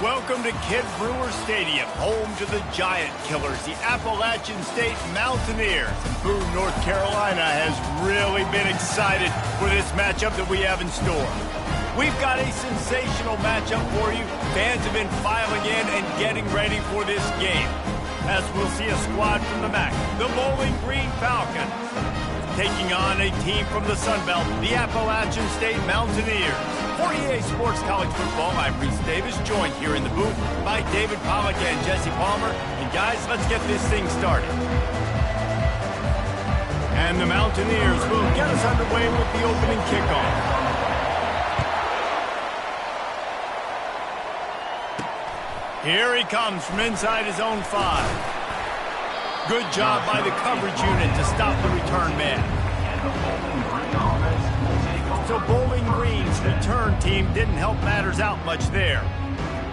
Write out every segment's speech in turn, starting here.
Welcome to Kid Brewer Stadium, home to the giant killers, the Appalachian State Mountaineers. Boone, North Carolina has really been excited for this matchup that we have in store. We've got a sensational matchup for you. Fans have been filing in and getting ready for this game. As we'll see a squad from the MAC, the Bowling Green Falcons, taking on a team from the Sun Belt, the Appalachian State Mountaineers. For EA Sports College Football, I'm Reese Davis, joined here in the booth by David Pollack and Jesse Palmer. And guys, let's get this thing started. And the Mountaineers will get us underway with the opening kickoff. Here he comes from inside his own 5. Good job by the coverage unit to stop the return man. So Bowling Green's return team didn't help matters out much there.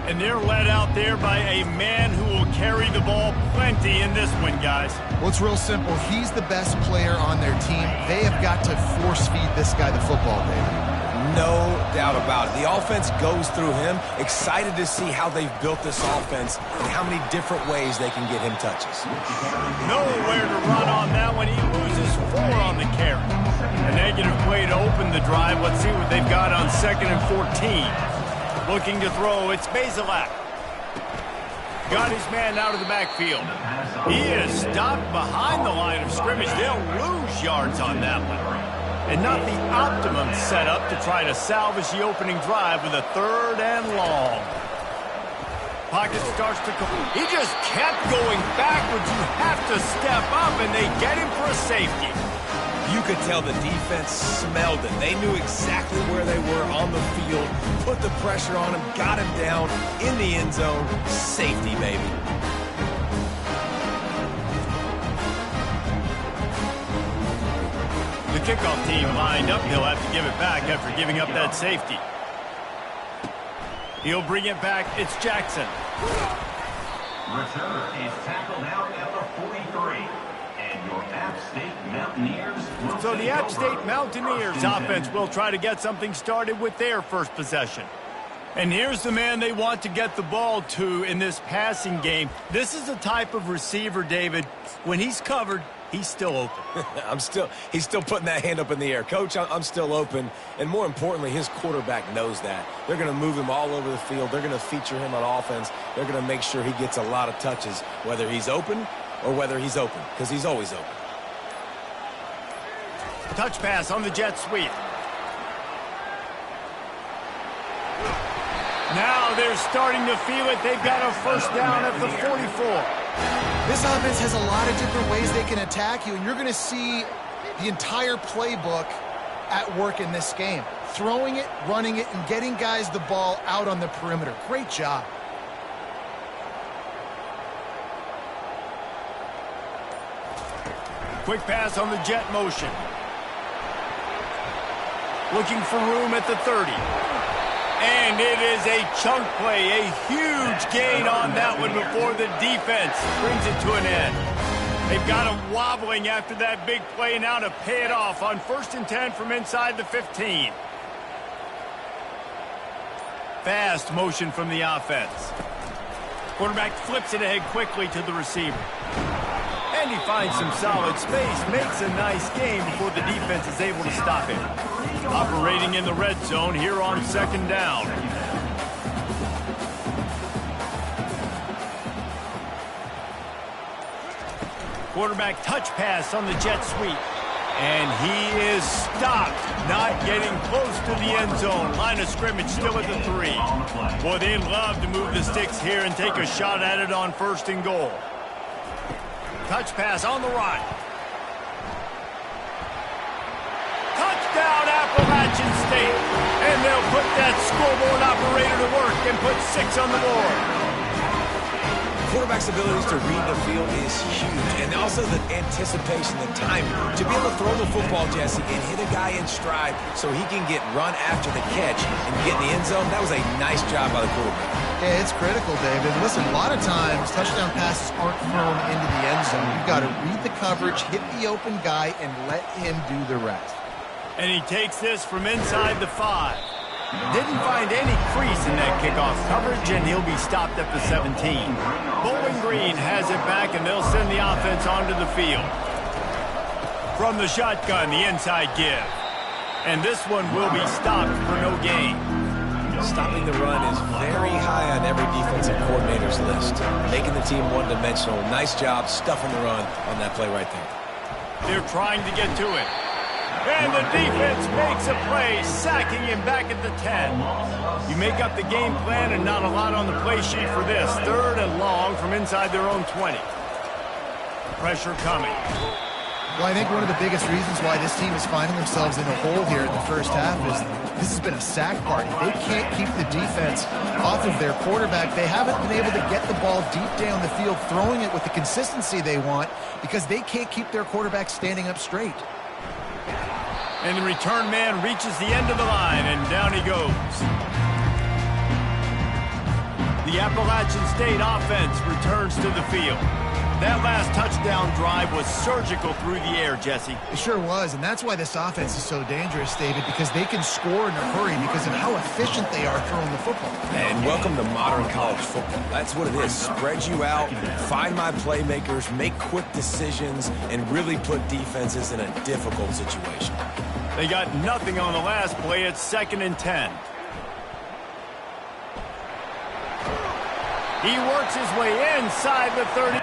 And they're led out there by a man who will carry the ball plenty in this one, guys. Well, it's real simple. He's the best player on their team. They have got to force-feed this guy the football, David. No doubt about it. The offense goes through him. Excited to see how they've built this offense and how many different ways they can get him touches. Nowhere to run on that one. He loses 4 on the carry. A negative play to open the drive. Let's see what they've got on 2nd and 14. Looking to throw. It's Bazelak. Got his man out of the backfield. He is stopped behind the line of scrimmage. They'll lose yards on that one. And not the optimum setup to try to salvage the opening drive with a 3rd and long. Pocket starts to come. He just kept going backwards. You have to step up, and they get him for a safety. You could tell the defense smelled it. They knew exactly where they were on the field, put the pressure on him, got him down in the end zone. Safety, baby. The kickoff team lined up. He'll have to give it back after giving up that safety. He'll bring it back. It's Jackson. Return is tackled out at the 43. And your App State Mountaineers. So the App State Mountaineers offense will try to get something started with their first possession. And here's the man they want to get the ball to in this passing game. This is the type of receiver, David, when he's covered, he's still open. He's still putting that hand up in the air. Coach, I'm still open. And more importantly, his quarterback knows that. They're going to move him all over the field. They're going to feature him on offense. They're going to make sure he gets a lot of touches, whether he's open or whether he's open, because he's always open. Touch pass on the jet sweep. Now they're starting to feel it. They've got a first down at the 44. This offense has a lot of different ways they can attack you, and you're going to see the entire playbook at work in this game. Throwing it, running it, and getting guys the ball out on the perimeter. Great job. Quick pass on the jet motion. Looking for room at the 30. And it is a chunk play, a huge gain on that one before the defense brings it to an end. They've got him wobbling after that big play now to pay it off on 1st and 10 from inside the 15. Fast motion from the offense. Quarterback flips it ahead quickly to the receiver. And he finds some solid space, makes a nice game before the defense is able to stop him. Operating in the red zone here on 2nd down. Quarterback touch pass on the jet sweep. And he is stopped, not getting close to the end zone. Line of scrimmage still at the 3. Boy, they'd love to move the sticks here and take a shot at it on 1st and goal. Touch pass on the right. Touchdown, Appalachian State. And they'll put that scoreboard operator to work and put 6 on the board. Quarterback's abilities to read the field is huge. And also the anticipation, the timing. To be able to throw the football, Jesse, and hit a guy in stride so he can get run after the catch and get in the end zone, that was a nice job by the quarterback. Yeah, it's critical, David. Listen, a lot of times touchdown passes aren't thrown into the end zone. You've got to read the coverage, hit the open guy, and let him do the rest. And he takes this from inside the 5. Didn't find any crease in that kickoff coverage, and he'll be stopped at the 17. Bowling Green has it back, and they'll send the offense onto the field. From the shotgun, the inside give. And this one will be stopped for no gain. Stopping the run is very high on every defensive coordinator's list. Making the team one-dimensional. Nice job stuffing the run on that play right there. They're trying to get to it. And the defense makes a play, sacking him back at the 10. You make up the game plan and not a lot on the play sheet for this. 3rd and long from inside their own 20. Pressure coming. Well, I think one of the biggest reasons why this team is finding themselves in a hole here in the first half is this has been a sack party. They can't keep the defense off of their quarterback. They haven't been able to get the ball deep down the field, throwing it with the consistency they want because they can't keep their quarterback standing up straight. And the return man reaches the end of the line, and down he goes. The Appalachian State offense returns to the field. That last touchdown drive was surgical through the air, Jesse. It sure was, and that's why this offense is so dangerous, David, because they can score in a hurry because of how efficient they are throwing the football. And welcome to modern college football. That's what it is. Spread you out, find my playmakers, make quick decisions, and really put defenses in a difficult situation. They got nothing on the last play. It's 2nd and 10. He works his way inside the 30.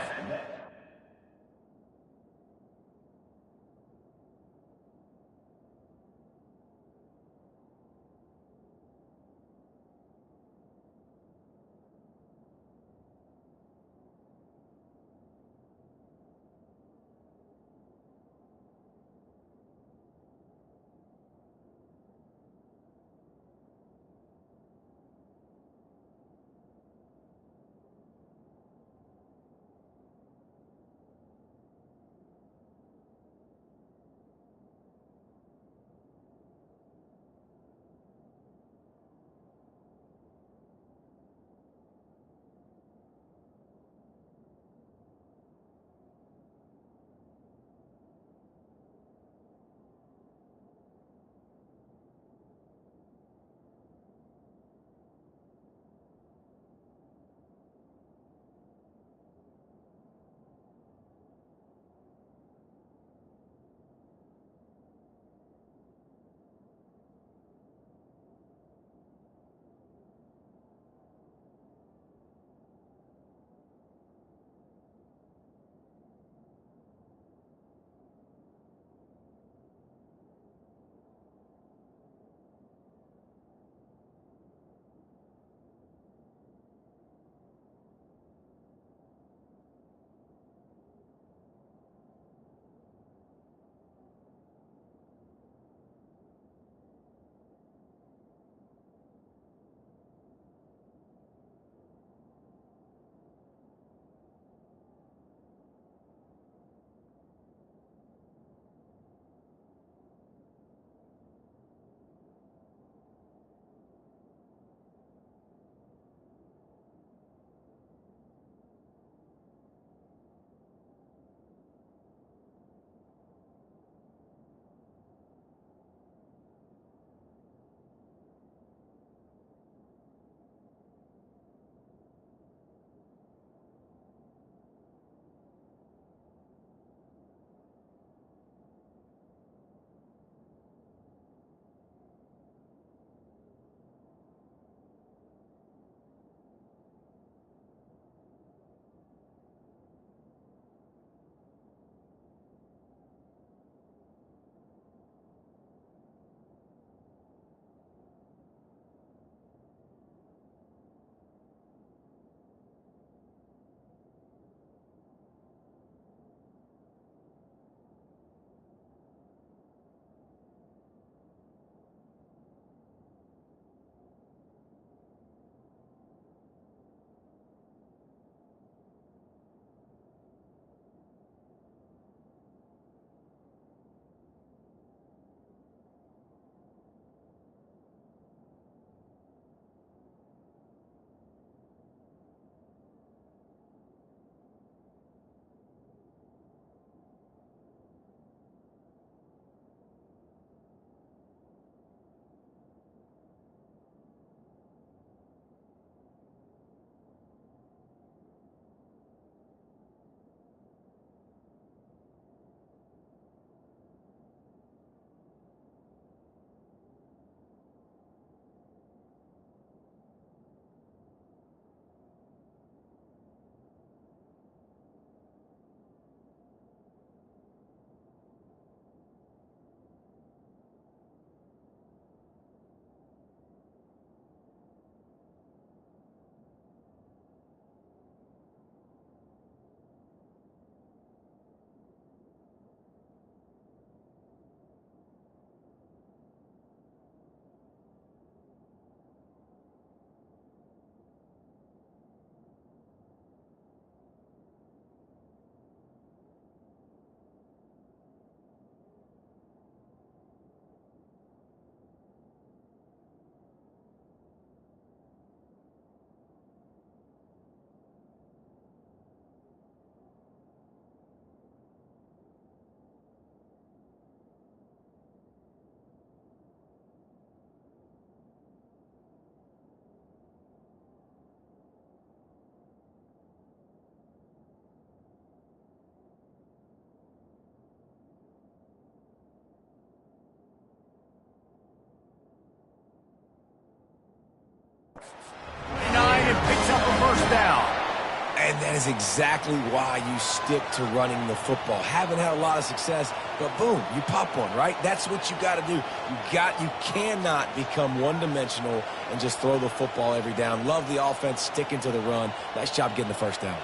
is exactly why you stick to running the football. Haven't had a lot of success, but boom, you pop one, right? That's what you got to do. You cannot become one-dimensional and just throw the football every down. Love the offense sticking to the run. Nice job getting the first down.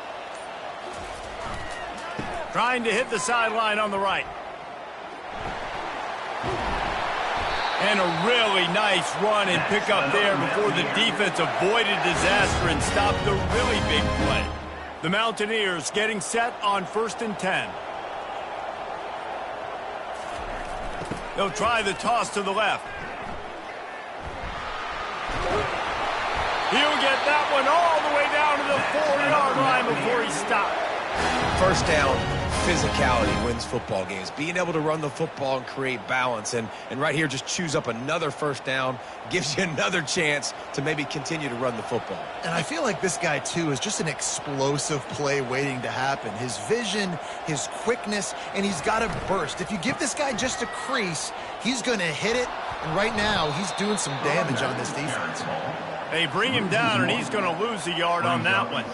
Trying to hit the sideline on the right. And a really nice run and pick up there before the defense avoided disaster and stopped the really big play. The Mountaineers getting set on 1st and 10. They'll try the toss to the left. He'll get that one all the way down to the 4-yard line before he stopped. First down, physicality wins football games. Being able to run the football and create balance. And right here, just choose up another first down. Gives you another chance to maybe continue to run the football. And I feel like this guy, too, is just an explosive play waiting to happen. His vision, his quickness, and he's got a burst. If you give this guy just a crease, he's going to hit it. And right now, he's doing some damage on this defense. They bring him down, and he's going to lose a yard on that one.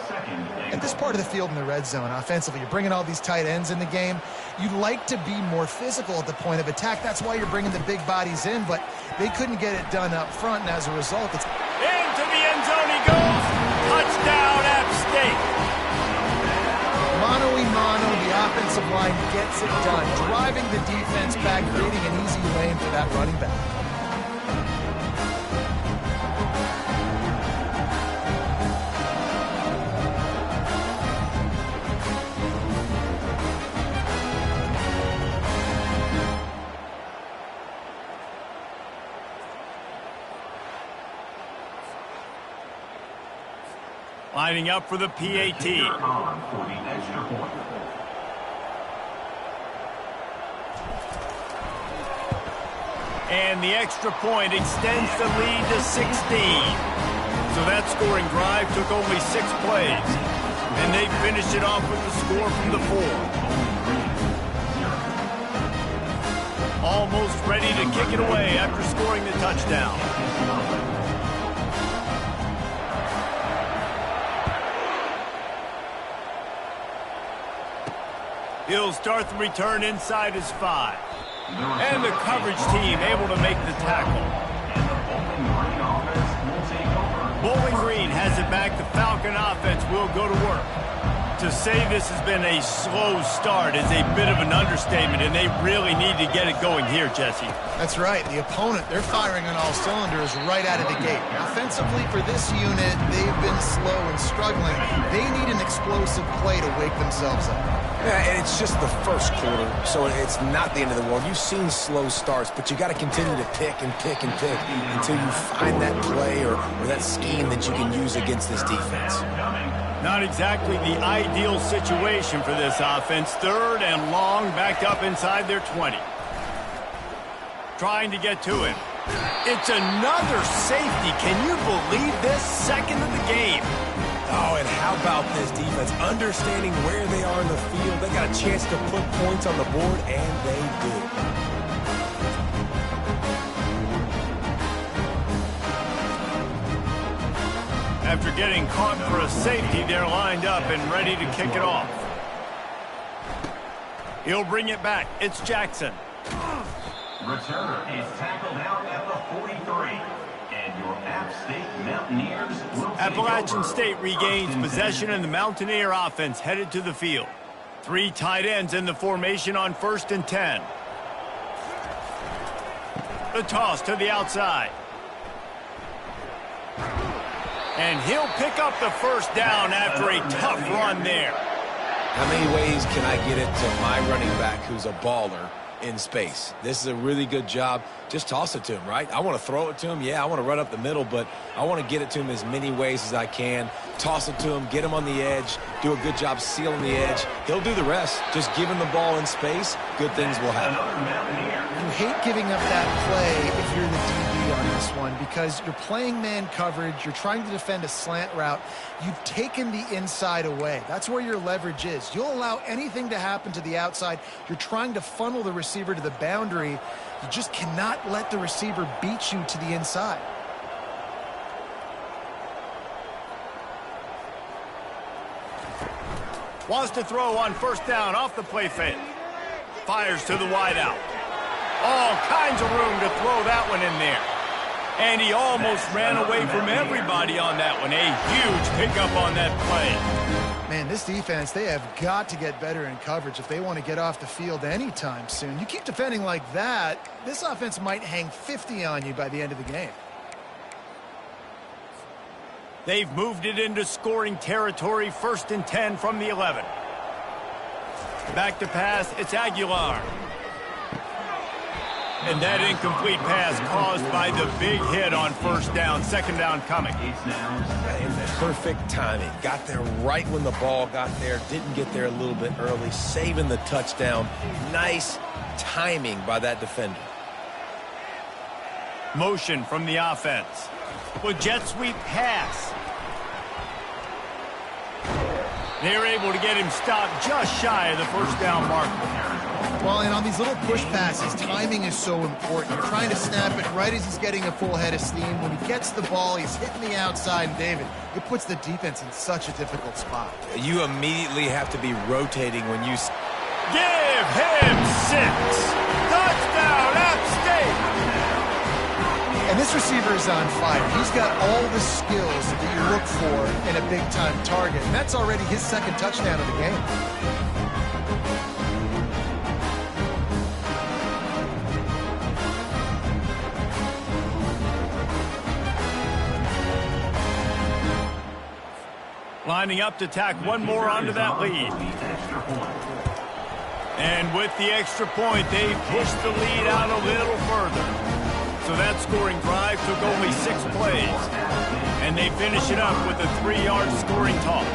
At this part of the field in the red zone, offensively, you're bringing all these tight ends in the game. You'd like to be more physical at the point of attack. That's why you're bringing the big bodies in, but they couldn't get it done up front, and as a result, it's... Into the end zone he goes. Touchdown, App State. Mano-a-mano, the offensive line gets it done, driving the defense back, creating an easy lane for that running back. Lining up for the PAT. And the extra point extends the lead to 16. So that scoring drive took only 6 plays. And they finished it off with the score from the 4. Almost ready to kick it away after scoring the touchdown. He'll start the return inside his 5. And the coverage team able to make the tackle. Bowling Green has it back. The Falcon offense will go to work. To say this has been a slow start is a bit of an understatement, and they really need to get it going here, Jesse. That's right. The opponent, they're firing on all cylinders right out of the gate. Offensively, for this unit, they've been slow and struggling. They need an explosive play to wake themselves up. Yeah, and it's just the first quarter, so it's not the end of the world. You've seen slow starts, but you got to continue to pick and pick and pick until you find that play or that scheme that you can use against this defense. Not exactly the ideal situation for this offense. 3rd and long, backed up inside their 20. Trying to get to him. It's another safety. Can you believe this? 2nd of the game. Oh, and how about this defense? Understanding where they are in the field. They got a chance to put points on the board, and they do. After getting caught for a safety, they're lined up and ready to kick it off. He'll bring it back. It's Jackson. Returner is tackled out at the 43. And your App State Mountaineers will take Appalachian over. State regains possession, and the Mountaineer offense headed to the field. 3 tight ends in the formation on 1st and 10. The toss to the outside. And he'll pick up the first down after a tough run there. How many ways can I get it to my running back who's a baller in space? This is a really good job. Just toss it to him, right? I want to throw it to him. Yeah, I want to run up the middle, but I want to get it to him as many ways as I can. Toss it to him, get him on the edge, do a good job sealing the edge. He'll do the rest. Just give him the ball in space, good things will happen. You hate giving up that play if you're the DB on this one because you're playing man coverage, you're trying to defend a slant route, you've taken the inside away. That's where your leverage is. You'll allow anything to happen to the outside. You're trying to funnel the receiver to the boundary. You just cannot let the receiver beat you to the inside. Wants to throw on first down off the play fake. Fires to the wideout. All kinds of room to throw that one in there. And he almost ran away from everybody on that one. A huge pickup on that play. Man, this defense, they have got to get better in coverage if they want to get off the field anytime soon. You keep defending like that, this offense might hang 50 on you by the end of the game. They've moved it into scoring territory, 1st and 10 from the 11. Back to pass, it's Aguilar. And that incomplete pass caused by the big hit on first down, 2nd down coming. Perfect timing. Got there right when the ball got there, didn't get there a little bit early, saving the touchdown. Nice timing by that defender. Motion from the offense. With jet sweep pass. They're able to get him stopped just shy of the first down marker. Well, and on these little push passes, timing is so important. You're trying to snap it right as he's getting a full head of steam. When he gets the ball, he's hitting the outside, and David, it puts the defense in such a difficult spot. You immediately have to be rotating when you... Give him 6. Touchdown, App State! And this receiver is on fire. He's got all the skills that you look for in a big-time target. And that's already his 2nd touchdown of the game. Lining up to tack one more onto that lead. And with the extra point, they pushed the lead out a little further. So that scoring drive took only 6 plays. And they finish it up with a 3-yard scoring toss.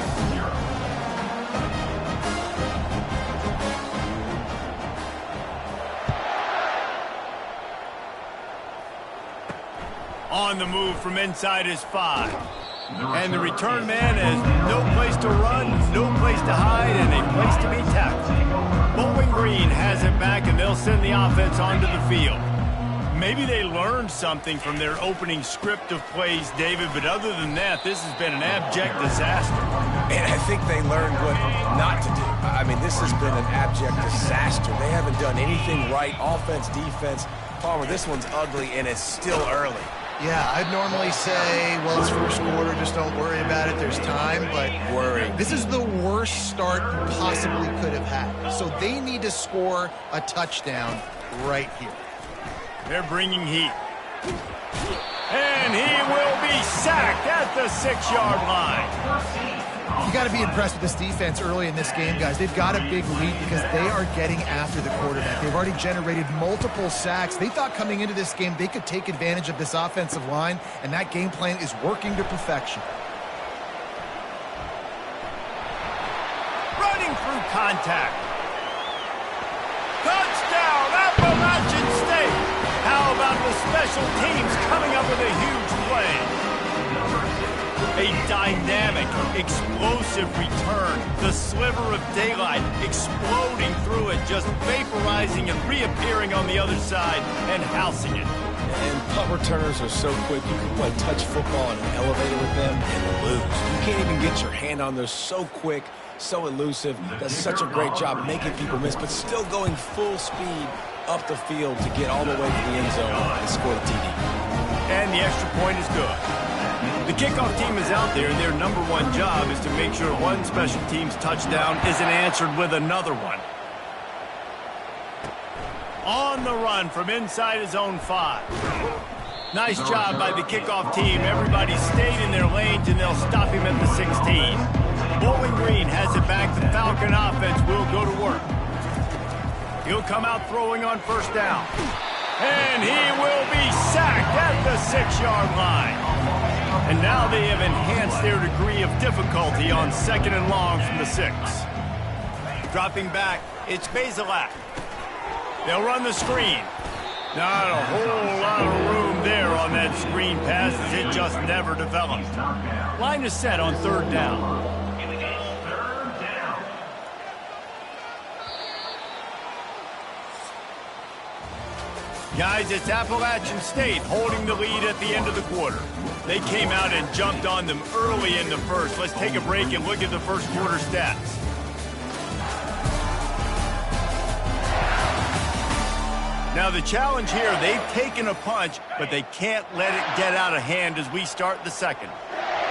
On the move from inside his 5. And the return man has no place to run, no place to hide, and a place to be tackled. Bowling Green has it back, and they'll send the offense onto the field. Maybe they learned something from their opening script of plays, David, but other than that, this has been an abject disaster. And I think they learned what not to do. I mean, this has been an abject disaster. They haven't done anything right, offense, defense. Palmer, this one's ugly, and it's still early. Yeah, I'd normally say, well, it's first quarter, just don't worry about it, there's time, but this is the worst start you possibly could have had. So they need to score a touchdown right here. They're bringing heat. And he will be sacked at the 6-yard line. You got to be impressed with this defense early in this game, guys. They've got a big lead because they are getting after the quarterback. They've already generated multiple sacks. They thought coming into this game they could take advantage of this offensive line, and that game plan is working to perfection. Running through contact. Touchdown, Appalachian State. How about the special teams coming up with a huge play? A dynamic, explosive return. The sliver of daylight exploding through it, just vaporizing and reappearing on the other side and housing it. And punt returners are so quick. You can play touch football in an elevator with them and lose. You can't even get your hand on those. So quick, so elusive. Does such a great job making people miss, but still going full speed up the field to get all the way to the end zone and score the TD. And the extra point is good. The kickoff team is out there, and their number one job is to make sure one special team's touchdown isn't answered with another one. On the run from inside his own 5. Nice job by the kickoff team. Everybody stayed in their lanes, and they'll stop him at the 16. Bowling Green has it back. The Falcon offense will go to work. He'll come out throwing on first down. And he will be sacked at the 6-yard line. And now they have enhanced their degree of difficulty on 2nd and long from the 6. Dropping back, it's Bazelak. They'll run the screen. Not a whole lot of room there on that screen pass as it just never developed. Line is set on 3rd down. Guys, it's Appalachian State holding the lead at the end of the quarter. They came out and jumped on them early in the first. Let's take a break and look at the first quarter stats. Now the challenge here, they've taken a punch, but they can't let it get out of hand as we start the second.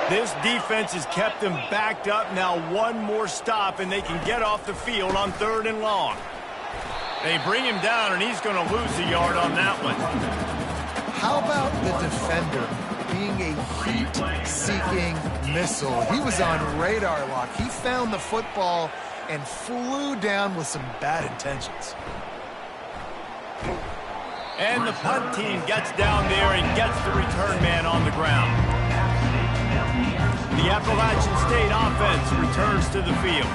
This defense has kept them backed up. Now one more stop, and they can get off the field on 3rd and long. They bring him down, and he's going to lose a yard on that one. How about the defender being a heat-seeking missile? He was on radar lock. He found the football and flew down with some bad intentions. And the punt team gets down there and gets the return man on the ground. The Appalachian State offense returns to the field.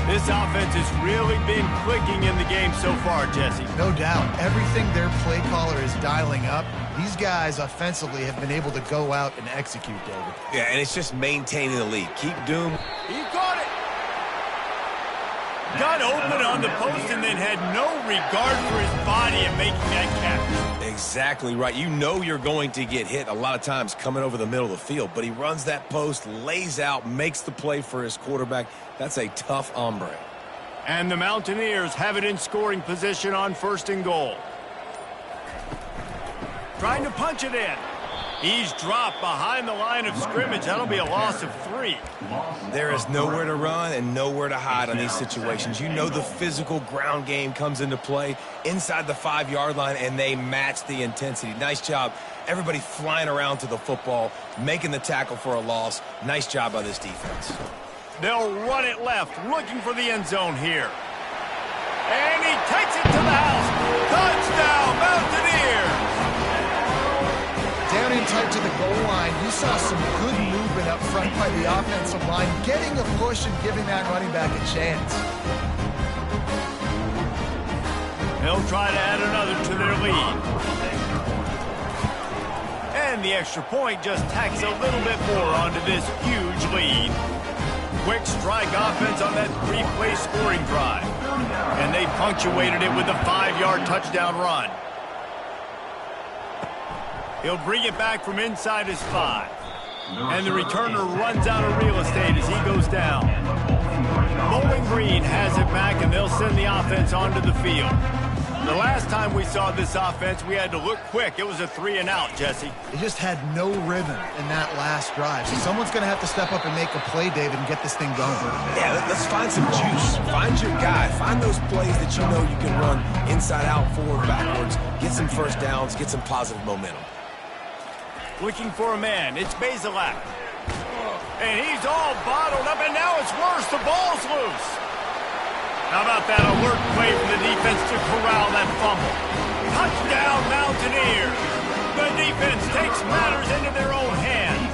This offense has really been clicking in the game so far, Jesse. No doubt. Everything their play caller is dialing up, these guys offensively have been able to go out and execute, David. Yeah, and it's just maintaining the lead. Keep doing. He caught it. Got open on the post and then had no regard for his body in making that catch. Exactly right. You know you're going to get hit a lot of times coming over the middle of the field, but he runs that post, lays out, makes the play for his quarterback. That's a tough hombre. And the Mountaineers have it in scoring position on 1st and goal. Trying to punch it in. He's dropped behind the line of scrimmage. That'll be a loss of 3. There is nowhere to run and nowhere to hide on these situations. You know the physical ground game comes into play inside the 5-yard line, and they match the intensity. Nice job. Everybody flying around to the football, making the tackle for a loss. Nice job by this defense. They'll run it left, looking for the end zone here. And he takes it to the house. Touchdown, Mountaineers! Down in tight to the goal line, you saw some good movement up front by the offensive line, getting a push and giving that running back a chance. They'll try to add another to their lead. And the extra point just tacks a little bit more onto this huge lead. Quick strike offense on that 3-play scoring drive. And they punctuated it with a 5-yard touchdown run. He'll bring it back from inside his 5. And the returner runs out of real estate as he goes down. Bowling Green has it back, and they'll send the offense onto the field. The last time we saw this offense, we had to look quick. It was a 3-and-out, Jesse. They just had no rhythm in that last drive. So someone's going to have to step up and make a play, David, and get this thing going. Yeah, let's find some juice. Find your guy. Find those plays that you know you can run inside out, forward, backwards. Get some first downs. Get some positive momentum. Looking for a man. It's Basilak. And he's all bottled up, and now it's worse. The ball's loose. How about that alert play from the defense to corral that fumble? Touchdown, Mountaineers. The defense takes matters into their own hands.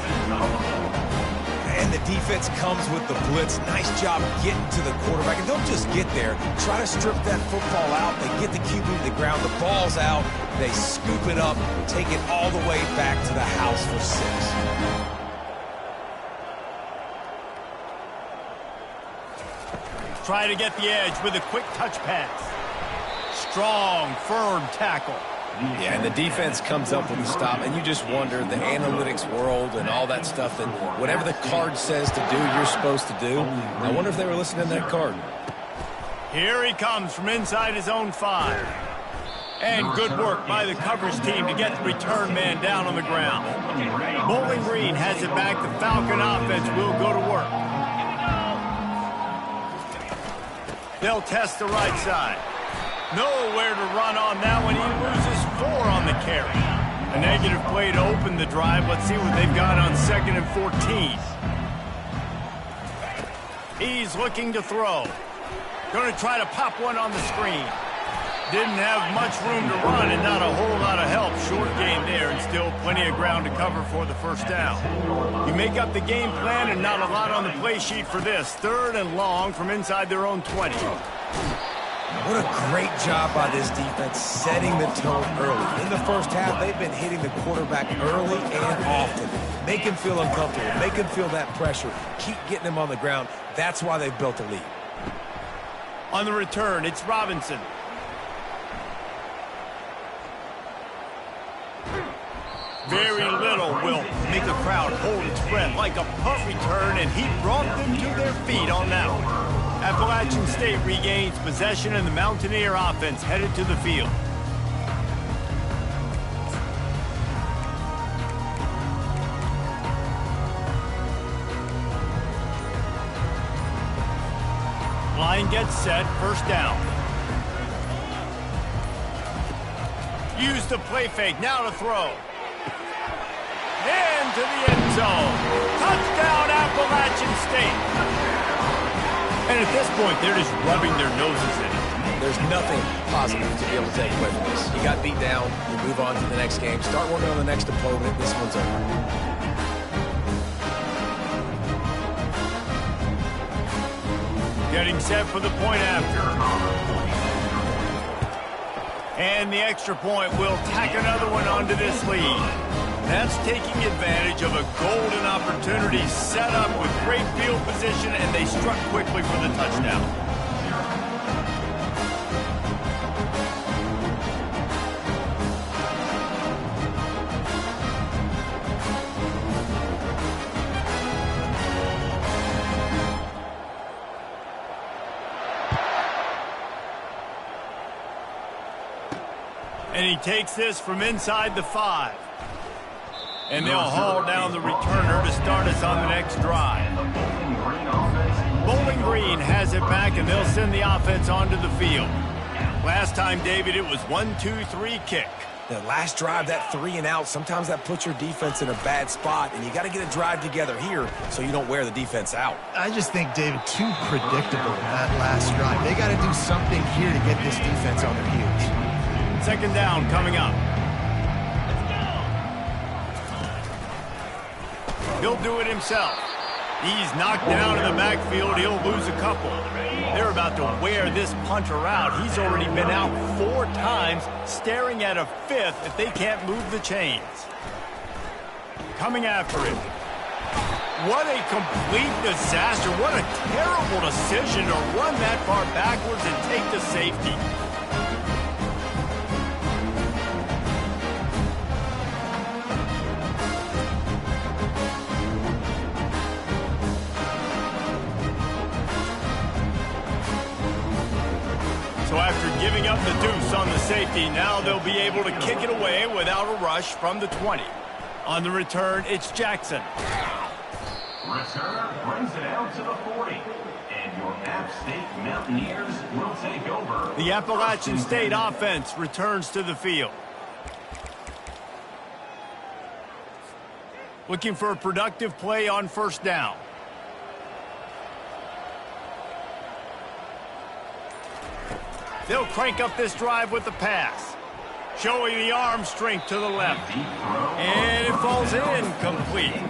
And the defense comes with the blitz. Nice job getting to the quarterback. And don't just get there. Try to strip that football out. They get the QB to the ground. The ball's out. They scoop it up, take it all the way back to the house for 6. Try to get the edge with a quick touch pass. Strong, firm tackle. Yeah, and the defense comes up with a stop, and you just wonder, the analytics world and all that stuff, that whatever the card says to do, you're supposed to do. I wonder if they were listening to that card. Here he comes from inside his own 5. And good work by the coverage team to get the return man down on the ground. Bowling Green has it back. The Falcon offense will go to work. They'll test the right side. Nowhere to run on that one. He loses 4 on the carry. A negative play to open the drive. Let's see what they've got on 2nd and 14. He's looking to throw. Going to try to pop one on the screen. Didn't have much room to run and not a whole lot of help. Short game there and still plenty of ground to cover for the first down. You make up the game plan and not a lot on the play sheet for this. 3rd and long from inside their own 20. What a great job by this defense setting the tone early. In the first half, they've been hitting the quarterback early and often. Make him feel uncomfortable. Make him feel that pressure. Keep getting him on the ground. That's why they've built a lead. On the return, it's Robinson. Very little will make a crowd hold its breath like a punt return, and he brought them to their feet on that one. Appalachian State regains possession, and the Mountaineer offense headed to the field. line gets set, first down. Use the play fake, now to throw. Into the end zone. Touchdown, Appalachian State. And at this point, they're just rubbing their noses in it. There's nothing positive to be able to take away from this. You got beat down, you move on to the next game, start working on the next opponent. This one's over. Getting set for the point after. And the extra point will tack another one onto this lead. That's taking advantage of a golden opportunity set up with great field position, and they struck quickly for the touchdown. And he takes this from inside the 5. And they'll haul down the returner to start us on the next drive. Bowling Green has it back, and they'll send the offense onto the field. Last time, David, it was 1-2-3 kick. The last drive, that 3 and out, sometimes that puts your defense in a bad spot, and you got to get a drive together here so you don't wear the defense out. I just think, David, too predictable that last drive. They got to do something here to get this defense on their heels. Second down coming up. He'll do it himself. He's knocked down in the backfield. He'll lose a couple. They're about to wear this punter out. He's already been out 4 times, staring at a 5th if they can't move the chains. Coming after it. What a complete disaster. What a terrible decision to run that far backwards and take the safety. So after giving up the deuce on the safety, now they'll be able to kick it away without a rush from the 20. On the return, it's Jackson. Returner brings it out to the 40. And your App State Mountaineers will take over. The Appalachian State offense returns to the field. Looking for a productive play on first down. They'll crank up this drive with the pass. Showing the arm strength to the left. And it falls in complete.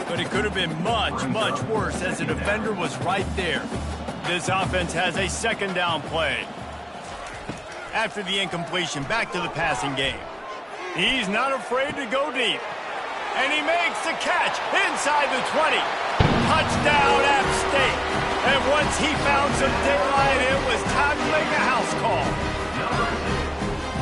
But it could have been much, much worse as the defender was right there. This offense has a second down play. After the incompletion, back to the passing game. He's not afraid to go deep. And he makes the catch inside the 20. Touchdown, App State. And once he found some daylight, it was time to make a house call.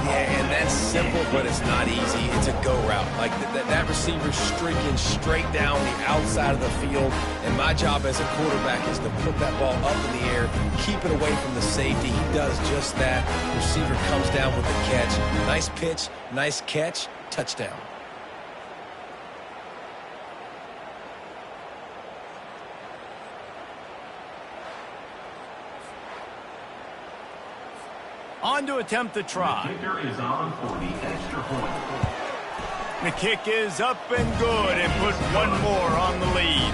Yeah, and that's simple, but it's not easy. It's a go route. Like that receiver's streaking straight down the outside of the field, and my job as a quarterback is to put that ball up in the air, keep it away from the safety. He does just that. The receiver comes down with the catch. Nice pitch, nice catch, touchdown. On to attempt the try. The kicker is on for the extra point. The kick is up and good and put one more on the lead.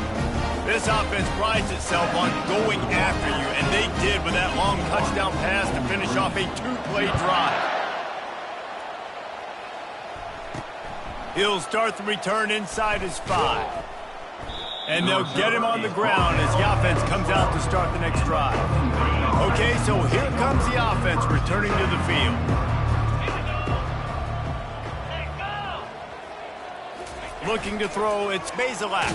This offense prides itself on going after you, and they did with that long touchdown pass to finish off a 2-play drive. He'll start the return inside his 5. And they'll get him on the ground as the offense comes out to start the next drive. Okay, so here comes the offense returning to the field. Looking to throw, it's Basilak.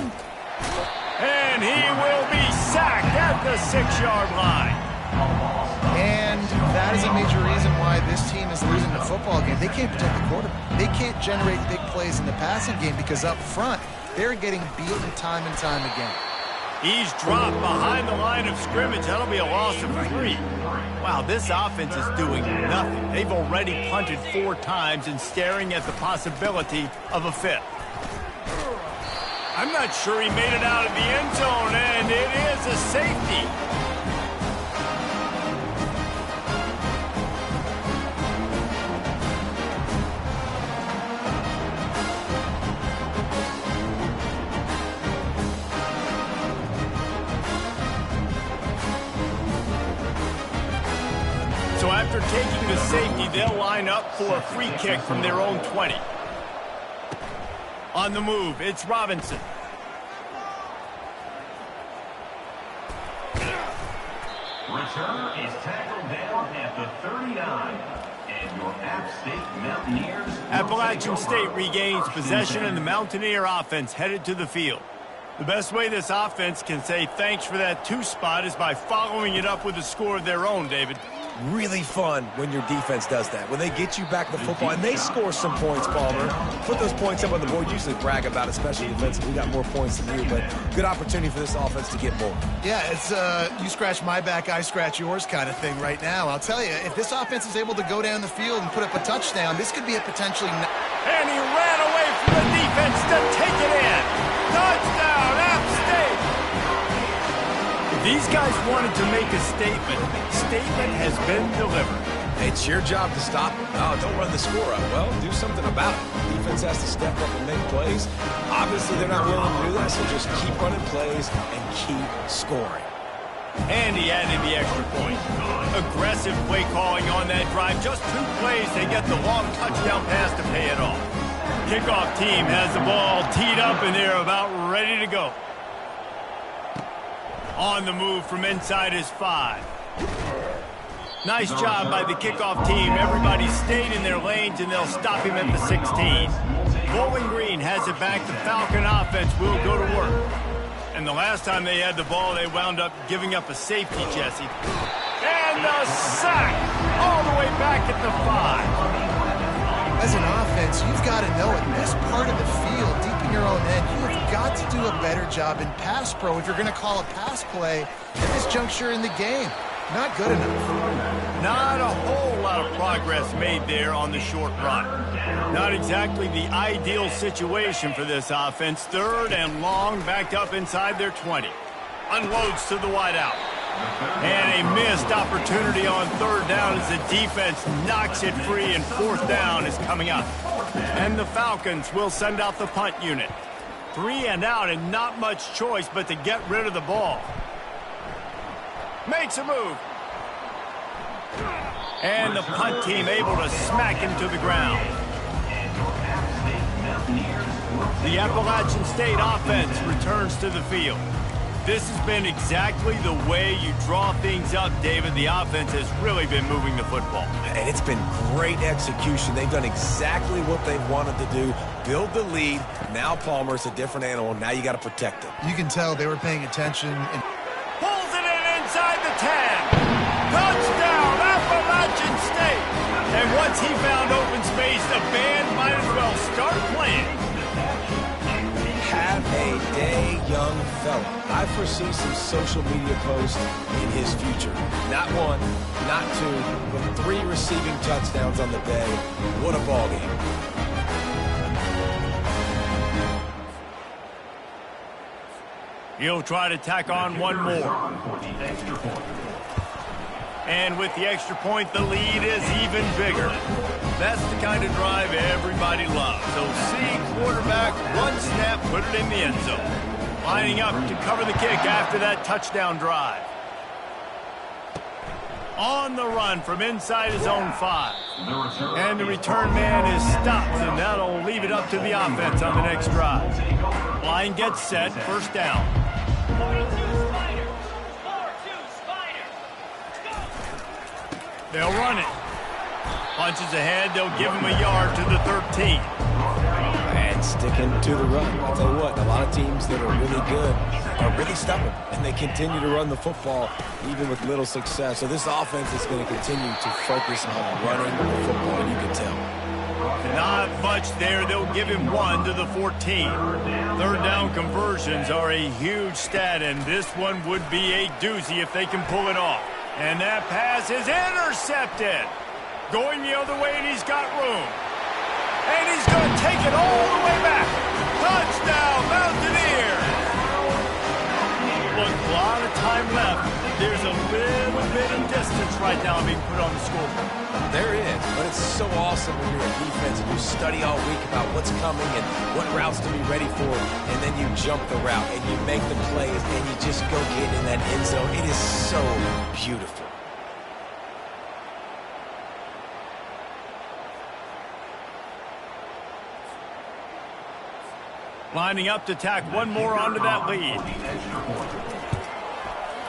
And he will be sacked at the 6-yard line. And that is a major reason why this team is losing the football game. They can't protect the quarterback. They can't generate big plays in the passing game because up front, they're getting beaten time and time again. He's dropped behind the line of scrimmage. That'll be a loss of 3. Wow, this offense is doing nothing. They've already punted 4 times and staring at the possibility of a 5th. I'm not sure he made it out of the end zone, and it is a safety. taking the safety, they'll line up for a free kick from their own 20. On the move, it's Robinson. Returner is tackled down at the 39. And your App State Mountaineers... Appalachian State regains possession, and the Mountaineer offense headed to the field. The best way this offense can say thanks for that 2 spot is by following it up with a score of their own, David. Really fun when your defense does that. When they get you back the football, and they score some points, Palmer. Put those points up on the board. Usually brag about it, especially defensively. We got more points than you, but good opportunity for this offense to get more. Yeah, it's you scratch my back, I scratch yours kind of thing right now. I'll tell you, if this offense is able to go down the field and put up a touchdown, this could be a potentially... And he ran away from the defense to take it in. Touchdown, App State! These guys wanted to make a statement. Statement has been delivered. It's your job to stop them. Oh, don't run the score up. Well, do something about it. Defense has to step up and make plays. Obviously, they're not willing to do that, so just keep running plays and keep scoring. And he added the extra point. Aggressive play calling on that drive. Just 2 plays, they get the long touchdown pass to pay it off. Kickoff team has the ball teed up, and they're about ready to go. On the move from inside his 5. Nice job by the kickoff team. Everybody stayed in their lanes, and they'll stop him at the 16. Bowling Green has it back. The Falcon offense will go to work. And the last time they had the ball, they wound up giving up a safety, Jesse. And the sack all the way back at the 5. As an offense, you've got to know it. This part of the field, deep in your own end, you have got to do a better job in pass pro if you're going to call a pass play at this juncture in the game. Not good enough. Not a whole lot of progress made there on the short run. Not exactly the ideal situation for this offense. 3rd and long, backed up inside their 20. Unloads to the wideout. And a missed opportunity on 3rd down as the defense knocks it free, and 4th down is coming up. And the Falcons will send out the punt unit. 3 and out, and not much choice but to get rid of the ball. Makes a move. And the punt team able to smack him to the ground. The Appalachian State offense returns to the field. This has been exactly the way you draw things up, David. The offense has really been moving the football. And it's been great execution. They've done exactly what they've wanted to do. Build the lead. Now Palmer's a different animal. Now you got to protect him. You can tell they were paying attention. And pulls it in inside the 10. Touchdown, Appalachian State. And once he found open space, the band might as well start playing. Have a day, young fella. I foresee some social media posts in his future. Not 1, not 2, but 3 receiving touchdowns on the day. What a ball game. He'll try to tack on one more. And with the extra point, the lead is even bigger. That's the kind of drive everybody loves. So see quarterback, 1 snap, put it in the end zone. Lining up to cover the kick after that touchdown drive. On the run from inside his own 5. And the return man is stopped, and that'll leave it up to the offense on the next drive. Line gets set, 1st down. They'll run it. Punches ahead, they'll give him a yard to the 13. And sticking to the run. I'll tell you what, a lot of teams that are really good are really stubborn, and they continue to run the football even with little success. So this offense is going to continue to focus on running the football, and you can tell. Not much there. They'll give him 1 to the 14. 3rd down conversions are a huge stat, and this one would be a doozy if they can pull it off. And that pass is intercepted. Going the other way, and he's got room. And he's going to take it all the way back. Touchdown, Mountaineers! Look, a lot of time left. There's a little bit of distance right now being put on the scoreboard. There is, but it's so awesome when you're a defense and you study all week about what's coming and what routes to be ready for, and then you jump the route and you make the plays and you just go get in that end zone. It is so beautiful. Lining up to tack one more onto that lead.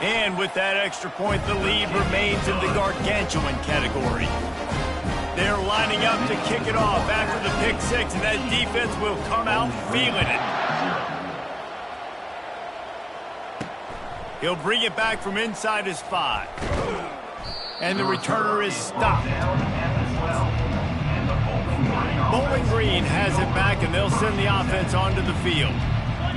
And with that extra point, the lead remains in the gargantuan category. They're lining up to kick it off after the pick six, and that defense will come out feeling it. He'll bring it back from inside his 5. And the returner is stopped. Bowling Green has it back, and they'll send the offense onto the field.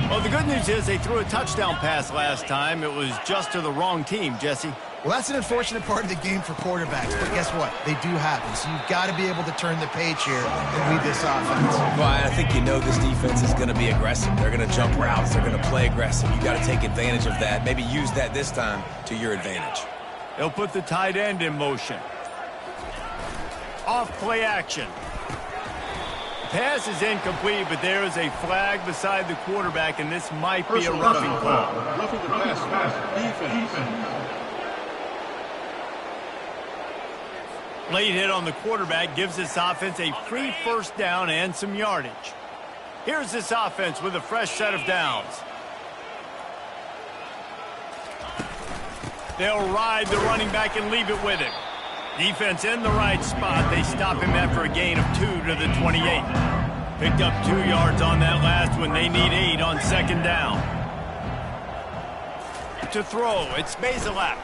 Well, the good news is they threw a touchdown pass last time. It was just to the wrong team, Jesse. Well, that's an unfortunate part of the game for quarterbacks, but guess what? They do happen, so you've got to be able to turn the page here and lead this offense. Well, I think you know this defense is going to be aggressive. They're going to jump routes. They're going to play aggressive. You got to take advantage of that. Maybe use that this time to your advantage. They'll put the tight end in motion. Off play action. Pass is incomplete, but there is a flag beside the quarterback, and this might be a roughing call. Roughing the pass. Defense. Late hit on the quarterback gives this offense a free first down and some yardage. Here's this offense with a fresh set of downs. They'll ride the running back and leave it with him. Defense in the right spot. They stop him after a gain of 2 to the 28. Picked up 2 yards on that last one. They need 8 on second down. To throw, it's Basilak.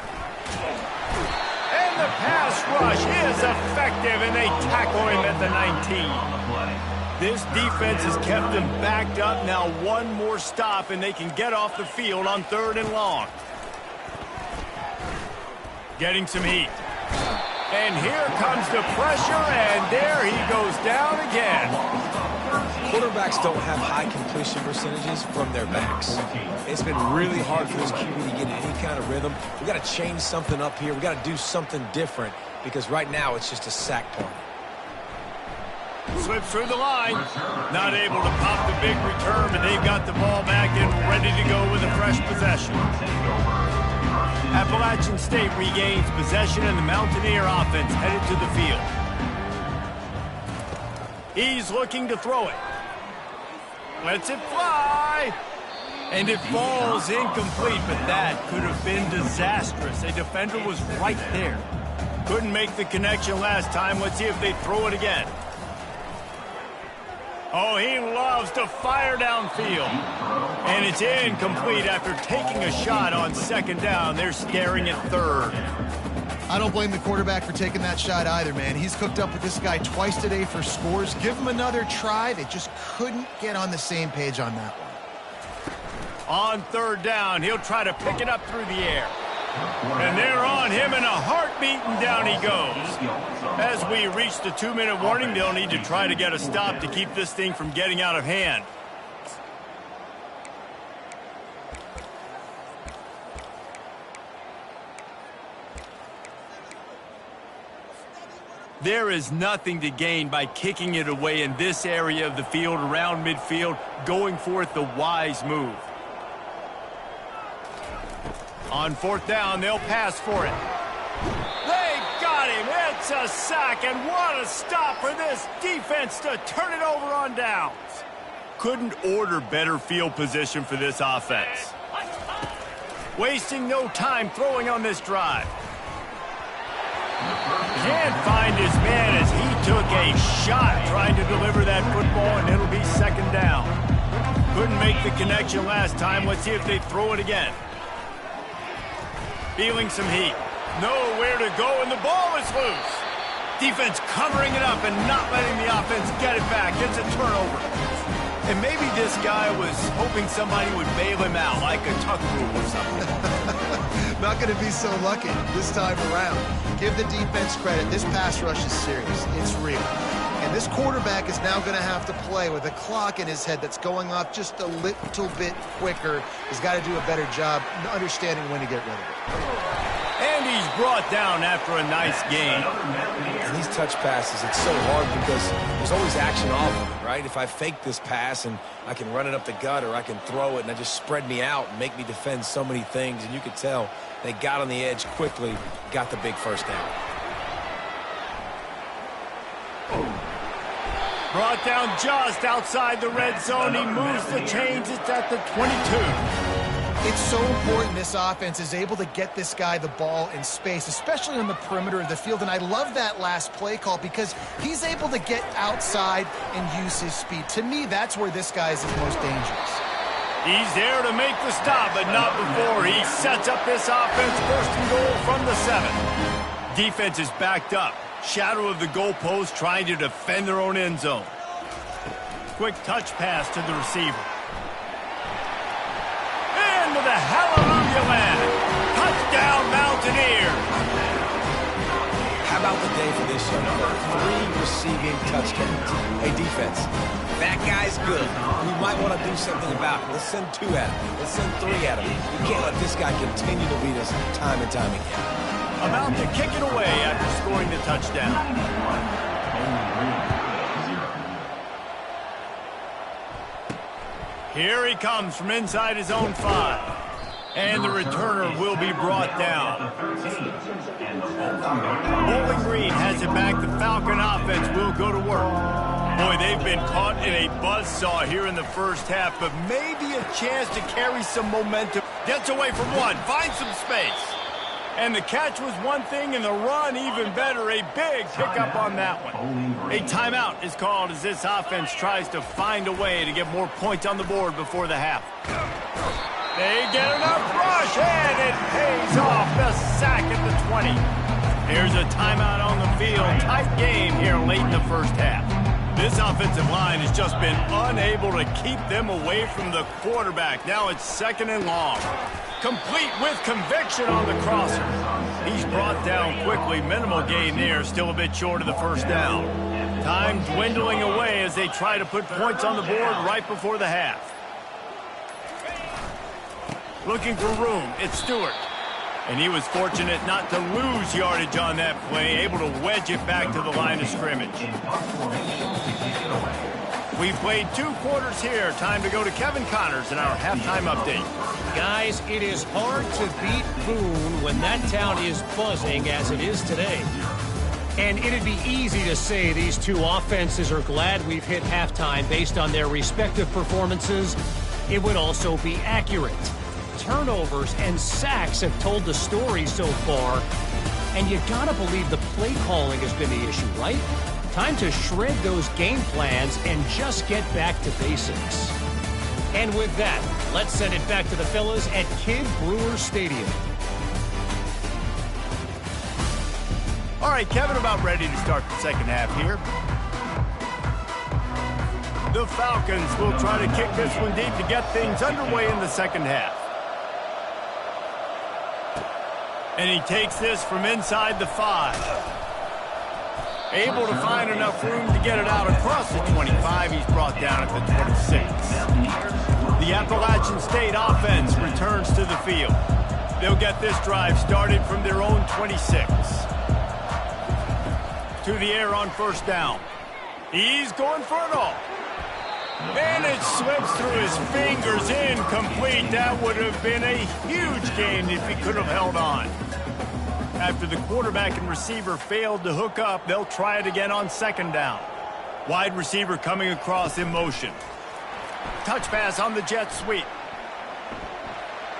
And the pass rush is effective, and they tackle him at the 19. This defense has kept them backed up. Now one more stop, and they can get off the field on 3rd and long. Getting some heat. And here comes the pressure, and there he goes down again. Quarterbacks don't have high completion percentages from their backs. It's been really hard for this QB to get any kind of rhythm. We've got to change something up here. We've got to do something different because right now it's just a sack point. Slips through the line. Not able to pop the big return, but they've got the ball back and ready to go with a fresh possession. Appalachian State regains possession, and the Mountaineer offense headed to the field. He's looking to throw it. Lets it fly. And it falls incomplete, but that could have been disastrous. A defender was right there. Couldn't make the connection last time. Let's see if they throw it again. Oh, he loves to fire downfield. And it's incomplete after taking a shot on second down. They're staring at 3rd. I don't blame the quarterback for taking that shot either, man. He's cooked up with this guy twice today for scores. Give him another try. They just couldn't get on the same page on that one. On 3rd down, he'll try to pick it up through the air. And they're on him in a heartbeat, and down he goes. As we reach the 2-minute warning, they'll need to try to get a stop to keep this thing from getting out of hand. There is nothing to gain by kicking it away in this area of the field around midfield, going for it the wise move. On 4th down, they'll pass for it. They got him. It's a sack, and what a stop for this defense to turn it over on downs. Couldn't order better field position for this offense. Wasting no time throwing on this drive. Can't find his man as he took a shot trying to deliver that football, and it'll be second down. Couldn't make the connection last time. Let's see if they throw it again. Feeling some heat. Nowhere to go, and the ball is loose. Defense covering it up and not letting the offense get it back. Gets a turnover. And maybe this guy was hoping somebody would bail him out, like a tuck rule or something. Not going to be so lucky this time around. Give the defense credit. This pass rush is serious. It's real. And this quarterback is now going to have to play with a clock in his head that's going off just a little bit quicker. He's got to do a better job understanding when to get rid of it. And he's brought down after a nice game. And these touch passes, it's so hard because there's always action off of it, right? If I fake this pass and I can run it up the gut or I can throw it and I just spread me out and make me defend so many things, and you could tell they got on the edge quickly, got the big first down. Brought down just outside the red zone. He moves the chains. It's at the 22. It's so important this offense is able to get this guy the ball in space, especially on the perimeter of the field. And I love that last play call because he's able to get outside and use his speed. To me, that's where this guy is his most dangerous. He's there to make the stop, but not before. He sets up this offense, first and goal from the 7. Defense is backed up. Shadow of the goalpost, trying to defend their own end zone. Quick touch pass to the receiver. Into the hallelujah land. Touchdown, Mountaineers. How about the day for this young fella? 3 receiving touchdowns. Hey, defense, that guy's good. We might want to do something about it. Let's send 2 at him. Let's send 3 at him. We can't let this guy continue to beat us time and time again. About to kick it away after scoring the touchdown. Here he comes from inside his own 5. And the returner will be brought down. Bowling Green has it back. The Falcon offense will go to work. Boy, they've been caught in a buzzsaw here in the first half, but maybe a chance to carry some momentum. Gets away from one, finds some space. And the catch was one thing, and the run even better. A big pickup on that one. A timeout is called as this offense tries to find a way to get more points on the board before the half. They get enough rush, and it pays off. The sack at the 20. Here's a timeout on the field. Tight game here late in the first half. This offensive line has just been unable to keep them away from the quarterback. Now it's 2nd and long. Complete with conviction on the crosser. He's brought down quickly. Minimal gain there. Still a bit short of the first down. Time dwindling away as they try to put points on the board right before the half. Looking for room. It's Stewart. And he was fortunate not to lose yardage on that play. Able to wedge it back to the line of scrimmage. We've played 2 quarters here. Time to go to Kevin Connors in our halftime update. Guys, it is hard to beat Boone when that town is buzzing as it is today. And it'd be easy to say these 2 offenses are glad we've hit halftime based on their respective performances. It would also be accurate. Turnovers and sacks have told the story so far. And you gotta believe the play calling has been the issue, right? Time to shred those game plans and just get back to basics. And with that, let's send it back to the fellas at Kidd Brewer Stadium. All right, Kevin, about ready to start the second half here. The Falcons will try to kick this one deep to get things underway in the second half. And he takes this from inside the 5. Able to find enough room to get it out across the 25. He's brought down at the 26. The Appalachian State offense returns to the field. They'll get this drive started from their own 26. To the air on first down. He's going for it all. And it slips through his fingers, incomplete. That would have been a huge gain if he could have held on. After the quarterback and receiver failed to hook up, they'll try it again on second down. Wide receiver coming across in motion. Touch pass on the jet sweep.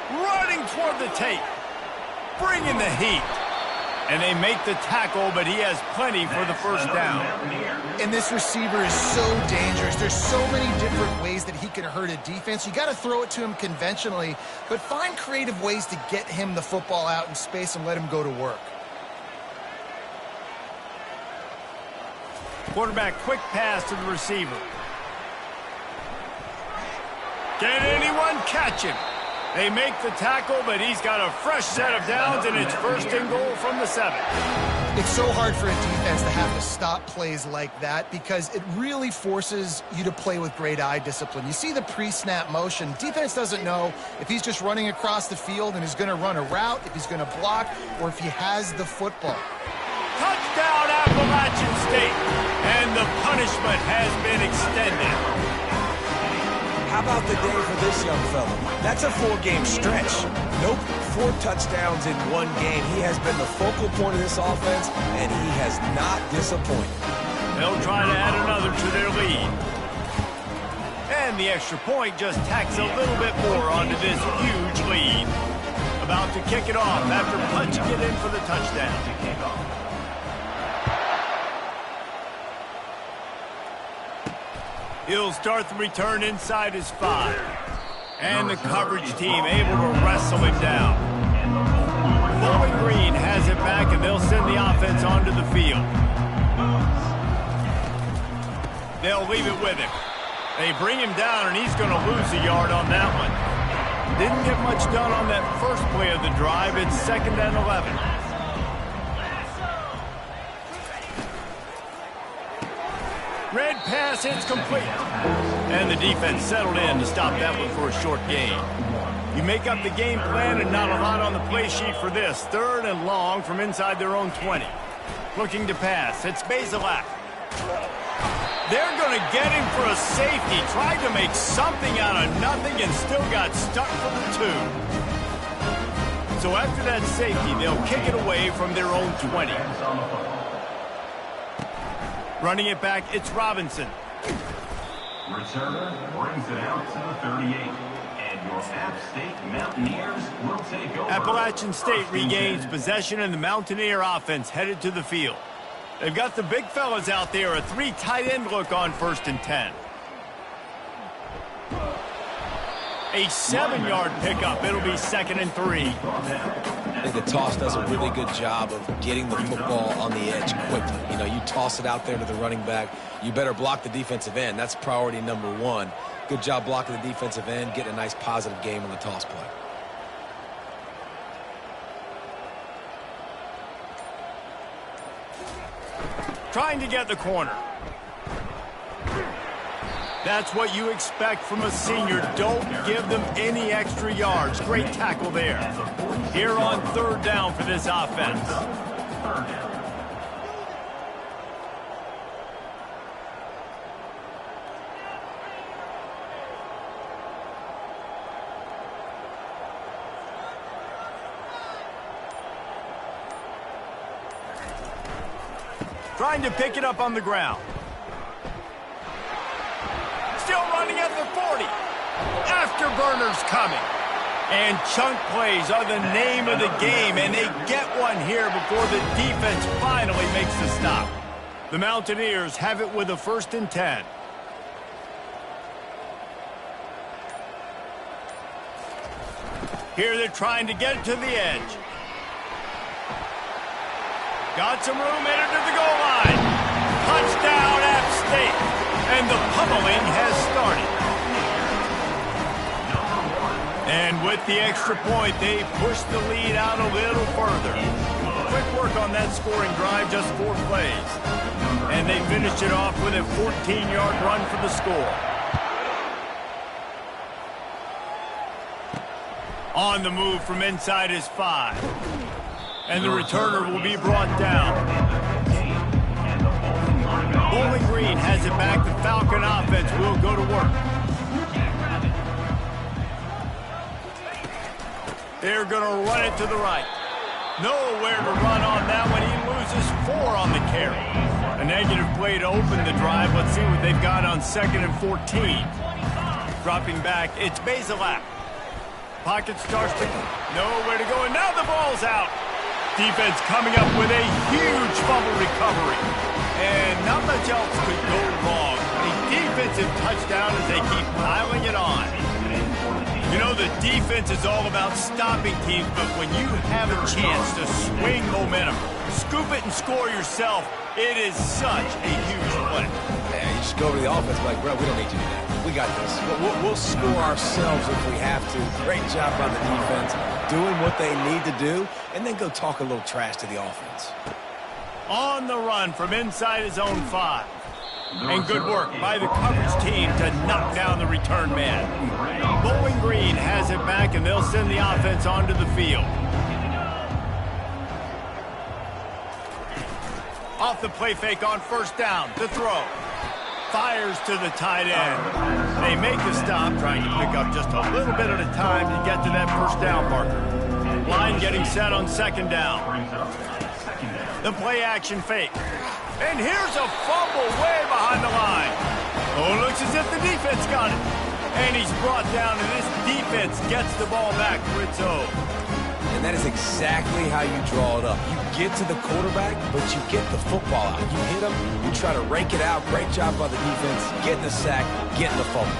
Running toward the tape. Bringing the heat. And they make the tackle, but he has plenty for the first down. And this receiver is so dangerous. There's so many different ways that he can hurt a defense. You got to throw it to him conventionally, but find creative ways to get him the football out in space and let him go to work. Quarterback quick pass to the receiver. Can anyone catch him? They make the tackle, but he's got a fresh set of downs, and it's first and goal from the 7. It's so hard for a defense to have to stop plays like that because it really forces you to play with great eye discipline. You see the pre-snap motion. Defense doesn't know if he's just running across the field and is going to run a route, if he's going to block, or if he has the football. Touchdown, Appalachian State, and the punishment has been extended. How about the day for this young fella? That's a 4-game stretch. Nope, 4 touchdowns in 1 game. He has been the focal point of this offense, and he has not disappointed. They'll try to add another to their lead. And the extra point just tacks a little bit more onto this huge lead. About to kick it off after punching it in for the touchdown. He'll start the return inside his 5. And the coverage team able to wrestle him down. Bowling Green has it back, and they'll send the offense onto the field. They'll leave it with him. They bring him down, and he's going to lose a yard on that one. Didn't get much done on that first play of the drive. It's 2nd and 11. Red pass hits complete. And the defense settled in to stop that one for a short gain. You make up the game plan and not a lot on the play sheet for this. 3rd and long from inside their own 20. Looking to pass. It's Bazelak. They're going to get him for a safety. Tried to make something out of nothing and still got stuck for the 2. So after that safety, they'll kick it away from their own 20. Running it back, it's Robinson. Returner brings it out to the 38. And your App State Mountaineers will take over. Appalachian State regains possession, and the Mountaineer offense headed to the field. They've got the big fellas out there, a 3 tight end look on 1st and 10. A 7-yard pickup. It'll be 2nd and 3. I think the toss does a really good job of getting the football on the edge quickly. You know, you toss it out there to the running back, you better block the defensive end. That's priority number 1. Good job blocking the defensive end, getting a nice positive game on the toss play. Trying to get the corner. That's what you expect from a senior. Don't give them any extra yards. Great tackle there. Here on 3rd down for this offense. Trying to pick it up on the ground. Still running at the 40. Afterburners coming. And chunk plays are the name of the game, and they get one here before the defense finally makes the stop. The Mountaineers have it with a 1st and 10. Here they're trying to get it to the edge. Got some room, headed to the goal line. Touchdown, App State. And the pummeling has started. And with the extra point, they push the lead out a little further. Quick work on that scoring drive, just 4 plays. And they finished it off with a 14-yard run for the score. On the move from inside his 5. And the returner will be brought down. Bowling Green has it back. The Falcon offense will go to work. They're going to run it to the right. Nowhere to run on that one. He loses 4 on the carry. A negative play to open the drive. Let's see what they've got on 2nd and 14. Dropping back, it's Bazelak. Pocket starts to nowhere to go, and now the ball's out. Defense coming up with a huge fumble recovery. And not much else could go wrong. A defensive touchdown as they keep piling it on. You know, the defense is all about stopping teams, but when you have a chance to swing momentum, scoop it and score yourself, it is such a huge play. Yeah, you just go to the offense like, bro, we don't need you to do that. We got this. We'll score ourselves if we have to. Great job by the defense, doing what they need to do, and then go talk a little trash to the offense. On the run from inside his own 5. And good work by the coverage team to knock down the return man. Bowling Green has it back, and they'll send the offense onto the field. Off the play fake on 1st down to throw. Fires to the tight end. They make the stop, trying to pick up just a little bit at a time to get to that 1st down marker. Line getting set on 2nd down. The play action fake. And here's a fumble but the defense got it. And he's brought down, and this defense gets the ball back for its own. And that is exactly how you draw it up. You get to the quarterback, but you get the football out. You hit him, you try to rake it out. Great job by the defense, getting the sack, getting the fumble.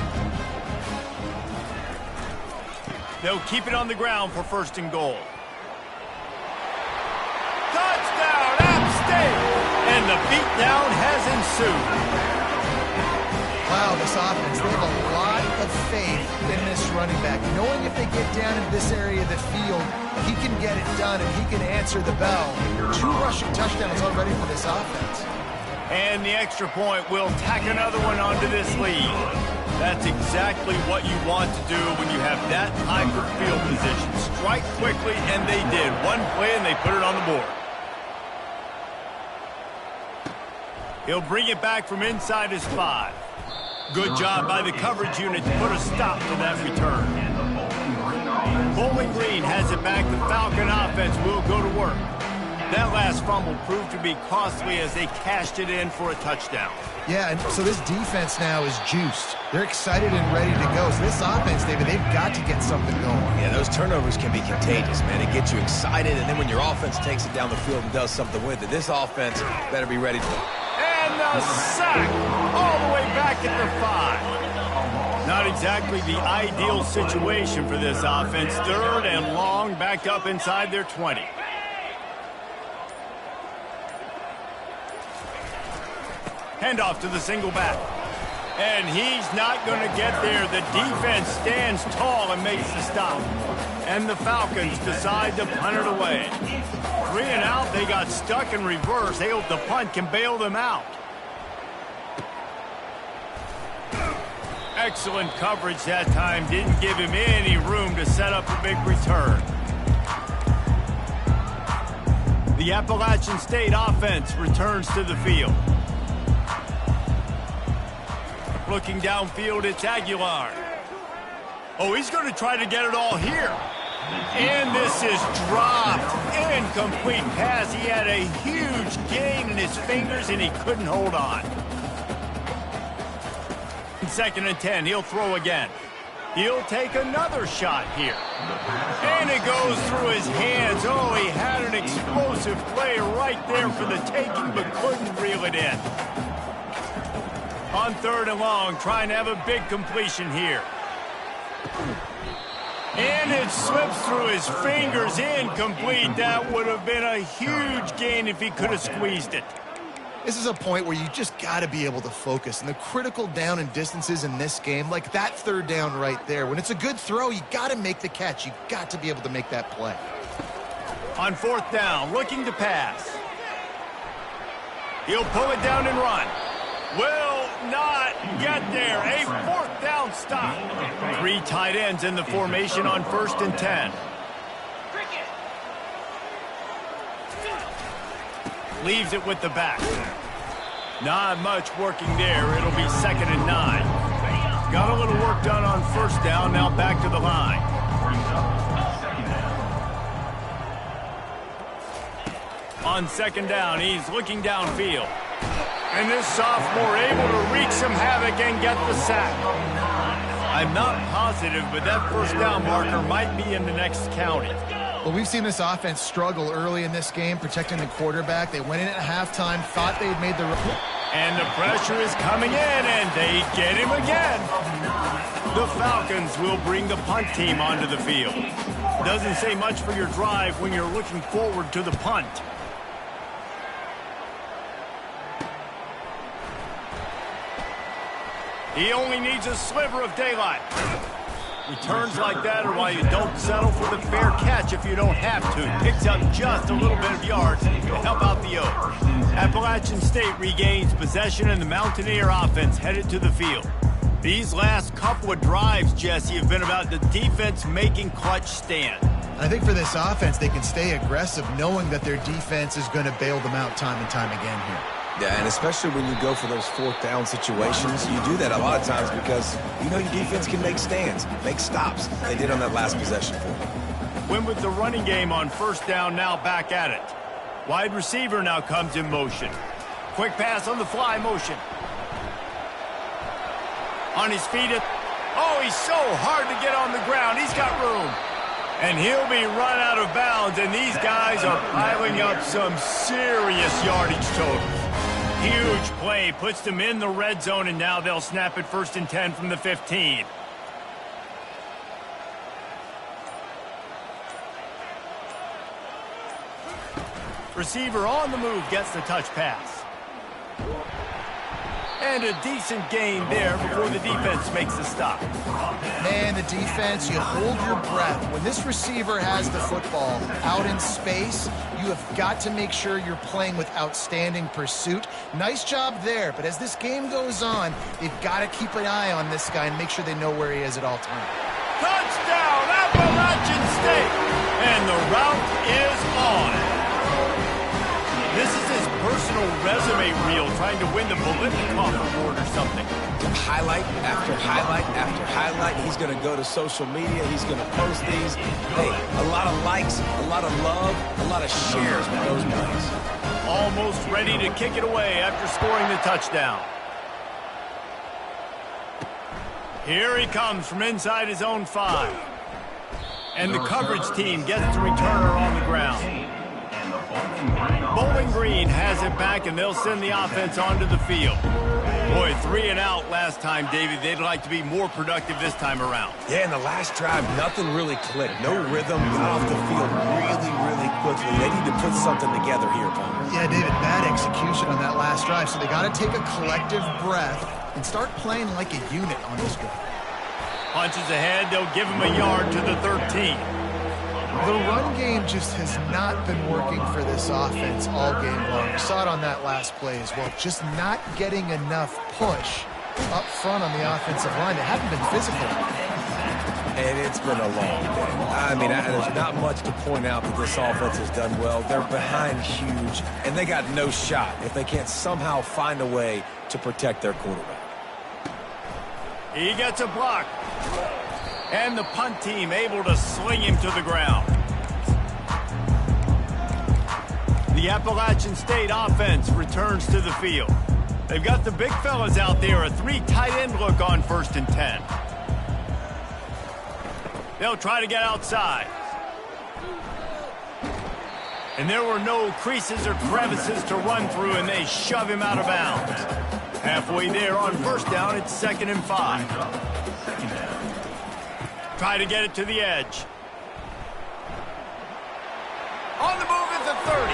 They'll keep it on the ground for 1st and goal. Touchdown, App State! And the beatdown has ensued. Wow, this offense, they have a lot of faith in this running back. Knowing if they get down in this area of the field, he can get it done and he can answer the bell. 2 rushing touchdowns already for this offense. And the extra point will tack another one onto this lead. That's exactly what you want to do when you have that type of field position. Strike quickly, and they did. One play, and they put it on the board. He'll bring it back from inside his 5. Good job by the coverage unit to put a stop to that return. Bowling Green has it back. The Falcon offense will go to work. That last fumble proved to be costly as they cashed it in for a touchdown. Yeah, and so this defense now is juiced. They're excited and ready to go. So this offense, David, they've got to get something going. Yeah, those turnovers can be contagious, man. It gets you excited, and then when your offense takes it down the field and does something with it, this offense better be ready for it. And the sack all the way back at the 5. Not exactly the ideal situation for this offense. 3rd and long, backed up inside their 20. Handoff to the single back. And he's not going to get there. The defense stands tall and makes the stop. And the Falcons decide to punt it away. 3 and out, they got stuck in reverse. They hope the punt can bail them out. Excellent coverage that time. Didn't give him any room to set up a big return. The Appalachian State offense returns to the field. Looking downfield, it's Aguilar. Oh, he's going to try to get it all here. And this is dropped. Incomplete pass. He had a huge gain in his fingers, and he couldn't hold on. 2nd and 10. He'll throw again. He'll take another shot here. And it goes through his hands. Oh, he had an explosive play right there for the taking, but couldn't reel it in. On 3rd and long, trying to have a big completion here. And it slips through his fingers, incomplete. That would have been a huge gain if he could have squeezed it. This is a point where you just got to be able to focus. And the critical down and distances in this game, like that 3rd down right there, when it's a good throw, you got to make the catch. You got to be able to make that play. On 4th down, looking to pass. He'll pull it down and run. Will not get there. A 4th down stop. 3 tight ends in the formation on 1st and 10. Leaves it with the back. Not much working there. It'll be 2nd and 9. Got a little work done on 1st down. Now back to the line. On 2nd down, he's looking downfield. And this sophomore able to wreak some havoc and get the sack. I'm not positive, but that 1st down marker might be in the next county. Well, we've seen this offense struggle early in this game, protecting the quarterback. They went in at halftime, thought they had made the... And the pressure is coming in, and they get him again. The Falcons will bring the punt team onto the field. Doesn't say much for your drive when you're looking forward to the punt. He only needs a sliver of daylight. Returns like that are why you don't settle for the fair catch if you don't have to. Picks up just a little bit of yards to help out the Oaks. Appalachian State regains possession, and the Mountaineer offense headed to the field. These last couple of drives, Jesse, have been about the defense making clutch stand. I think for this offense, they can stay aggressive knowing that their defense is going to bail them out time and time again here. Yeah, and especially when you go for those 4th down situations, you do that a lot of times because you know your defense can make stands, make stops. They did on that last possession for them. Win with the running game on 1st down, now back at it. Wide receiver now comes in motion. Quick pass on the fly motion. On his feet. Oh, he's so hard to get on the ground. He's got room. And he'll be run out of bounds, and these guys are piling up some serious yardage totals. Huge play, puts them in the red zone, and now they'll snap it 1st and 10 from the 15. Receiver on the move gets the touch pass. And a decent gain there before the defense makes the stop. Man, the defense, you hold your breath. When this receiver has the football out in space, you have got to make sure you're playing with outstanding pursuit. Nice job there, but as this game goes on, they've got to keep an eye on this guy and make sure they know where he is at all times. Touchdown, Appalachian State! And the route is on. This is his personal resume reel, trying to win the Bolitnikoff Award or something. Highlight after highlight after highlight. He's going to go to social media. He's going to post these. Hey, a lot of likes, a lot of love, a lot of shares with those plays. Almost ready to kick it away after scoring the touchdown. Here he comes from inside his own 5. And the coverage team gets the returner on the ground. Bowling Green has it back, and they'll send the offense onto the field. Boy, 3 and out last time, David. They'd like to be more productive this time around. Yeah, in the last drive, nothing really clicked. No rhythm, got off the field really quickly. They need to put something together here, Palmer. Yeah, David, bad execution on that last drive, so they got to take a collective breath and start playing like a unit on this drive. Punches ahead, they'll give him a yard to the 13. The run game just has not been working for this offense all game long. We saw it on that last play as well. Just not getting enough push up front on the offensive line. They haven't been physical. And it's been a long day. I mean, there's not much to point out that this offense has done well. They're behind huge, and they got no shot if they can't somehow find a way to protect their quarterback. He gets a block. And the punt team able to sling him to the ground. The Appalachian State offense returns to the field. They've got the big fellas out there, a 3 tight end look on 1st and 10. They'll try to get outside. And there were no creases or crevices to run through, and they shove him out of bounds. Halfway there on 1st down, it's 2nd and 5. Try to get it to the edge. On the move at the 30.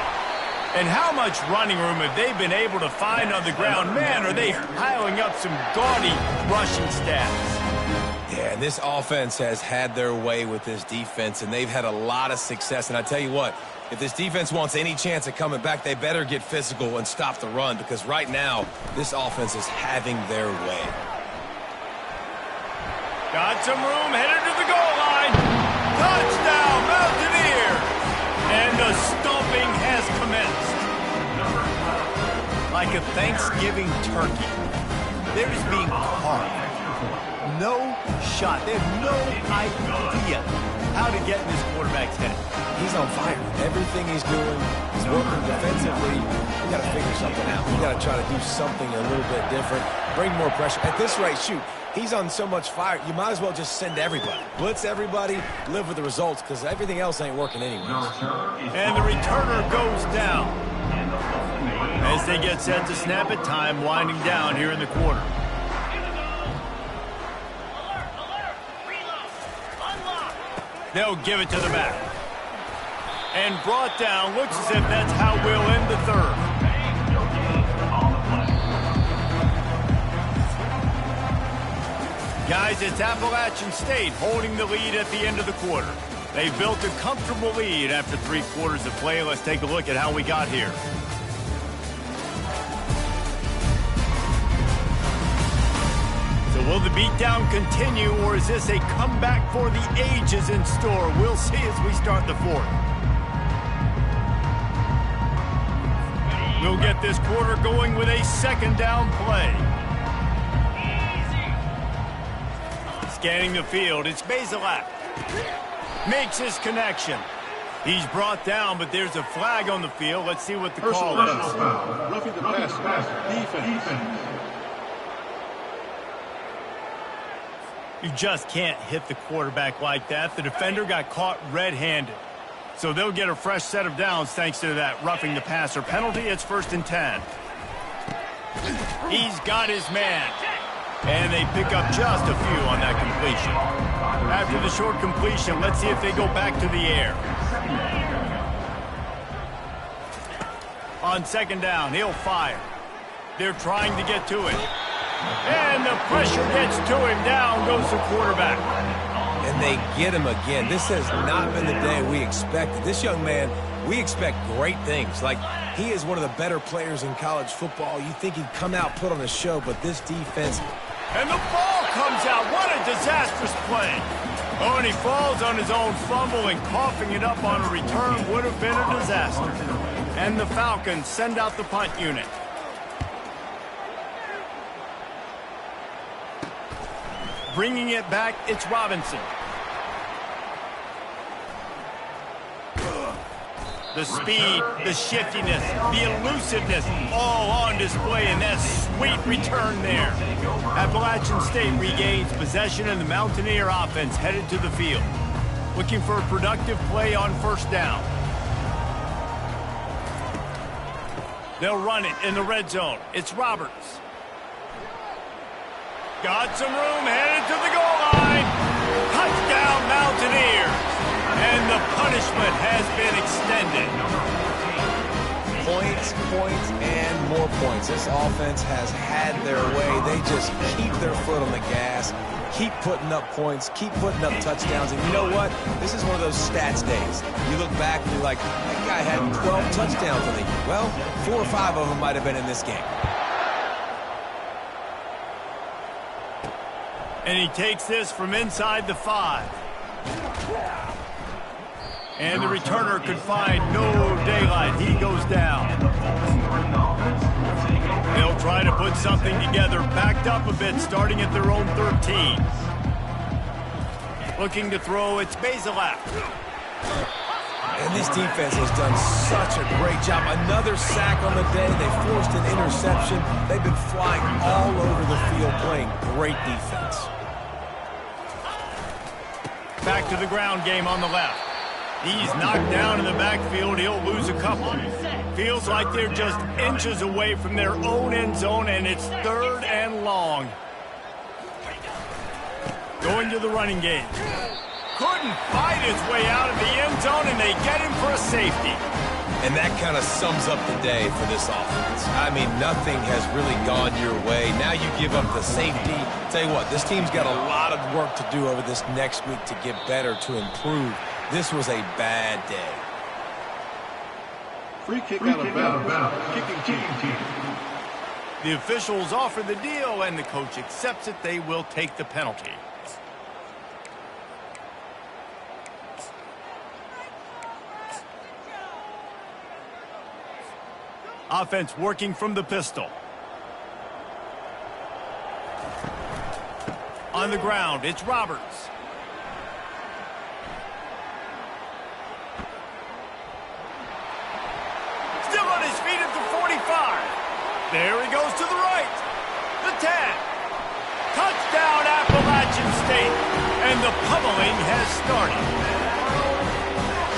And how much running room have they been able to find on the ground? Man, are they piling up some gaudy rushing stats. Yeah, this offense has had their way with this defense, and they've had a lot of success. And I tell you what, if this defense wants any chance of coming back, they better get physical and stop the run, because right now, this offense is having their way. Got some room, headed to the goal line. Touchdown, Mountaineers! And the stomping has commenced. Like a Thanksgiving turkey, they're just being carved. No shot. They have no idea how to get in this quarterback's head. He's on fire. Everything he's doing, he's working defensively. We got to figure something out. We got to try to do something a little bit different. Bring more pressure. At this rate, shoot. He's on so much fire, you might as well just send everybody. Blitz everybody, live with the results, because everything else ain't working anyway. And the returner goes down. As they get set to snap it, time winding down here in the quarter. They'll give it to the back. And brought down, looks as if that's how we'll end the 3rd. Guys, it's Appalachian State holding the lead at the end of the quarter. They've built a comfortable lead after 3 quarters of play. Let's take a look at how we got here. So will the beatdown continue, or is this a comeback for the ages in store? We'll see as we start the 4th. We'll get this quarter going with a 2nd down play. Scanning the field, it's Bazelak. Makes his connection. He's brought down, but there's a flag on the field. Let's see what the call is. Roughing the pass. Defense. You just can't hit the quarterback like that. The defender got caught red-handed. So they'll get a fresh set of downs thanks to that roughing the passer penalty. It's 1st and 10. He's got his man. And they pick up just a few on that completion. After the short completion, let's see if they go back to the air. On 2nd down, he'll fire. They're trying to get to it. And the pressure gets to him. Down goes the quarterback. And they get him again. This has not been the day we expected. This young man, we expect great things. Like, he is one of the better players in college football. You think he'd come out, put on a show, but this defense... And the ball comes out. What a disastrous play. Oh, and he falls on his own fumble, and coughing it up on a return would have been a disaster. And the Falcons send out the punt unit. Bringing it back, it's Robinson. The speed, the shiftiness, the elusiveness, all on display in that sweet return there. Appalachian State regains possession, and the Mountaineer offense headed to the field. Looking for a productive play on 1st down. They'll run it in the red zone. It's Roberts. Got some room, headed to the goal line. Touchdown, Mountaineers. And the punishment has been extended. Points, and more points. This offense has had their way. They just keep their foot on the gas, keep putting up points, keep putting up touchdowns. And you know what? This is one of those stats days. You look back and you're like, that guy had 12 touchdowns in the year. Well, 4 or 5 of them might have been in this game. And he takes this from inside the 5. And the returner could find no daylight. He goes down. They'll try to put something together, backed up a bit, starting at their own 13. Looking to throw, it's Bazelak. And this defense has done such a great job. Another sack on the day. They forced an interception. They've been flying all over the field, playing great defense. Back to the ground game on the left. He's knocked down in the backfield. He'll lose a couple. Feels like they're just inches away from their own end zone, and it's 3rd and long. Going to the running game. Couldn't fight his way out of the end zone, and they get him for a safety. And that kind of sums up the day for this offense. I mean, nothing has really gone your way. Now you give up the safety. Tell you what, this team's got a lot of work to do over this next week to get better, to improve. This was a bad day. Free kick out of bounds. Kicking team. The officials offer the deal, and the coach accepts it. They will take the penalty. Offense working from the pistol. On the ground, it's Roberts. Still on his feet at the 45. There he goes to the right. The 10. Touchdown, Appalachian State. And the pummeling has started.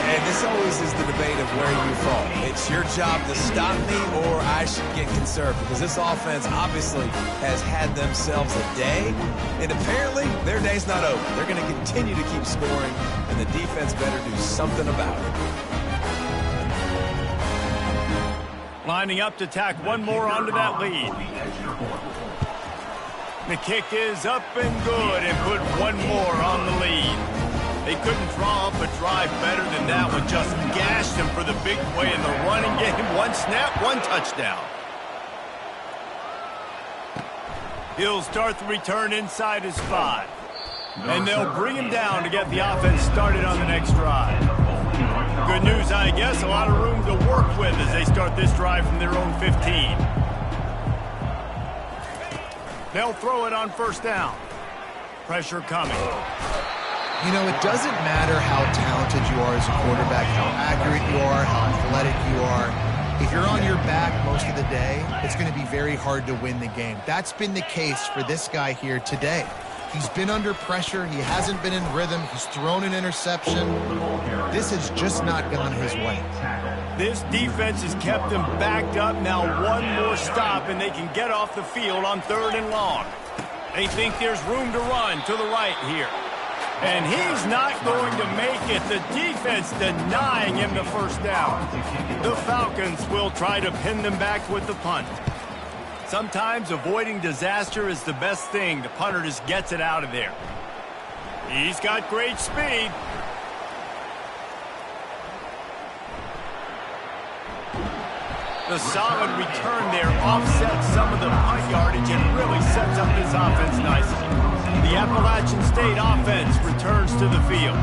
And this always is the debate of where you fall. It's your job to stop me, or I should get conserved, because this offense obviously has had themselves a day, and apparently their day's not over. They're going to continue to keep scoring, and the defense better do something about it. Lining up to tack one more onto that lead. The kick is up and good, and put one more on the lead. They couldn't draw up a drive better than that one. Just gashed him for the big play in the running game. One snap, one touchdown. He'll start the return inside his 5. And they'll bring him down to get the offense started on the next drive. Good news, I guess. A lot of room to work with as they start this drive from their own 15. They'll throw it on 1st down. Pressure coming. You know, it doesn't matter how talented you are as a quarterback, how accurate you are, how athletic you are. If you're on your back most of the day, it's going to be very hard to win the game. That's been the case for this guy here today. He's been under pressure. He hasn't been in rhythm. He's thrown an interception. This has just not gone his way. This defense has kept them backed up. Now one more stop, and they can get off the field on 3rd and long. They think there's room to run to the right here. And he's not going to make it. The defense denying him the first down. The Falcons will try to pin them back with the punt. Sometimes avoiding disaster is the best thing. The punter just gets it out of there. He's got great speed. The solid return there offsets some of the punt yardage and really sets up this offense nicely. The Appalachian State offense returns to the field.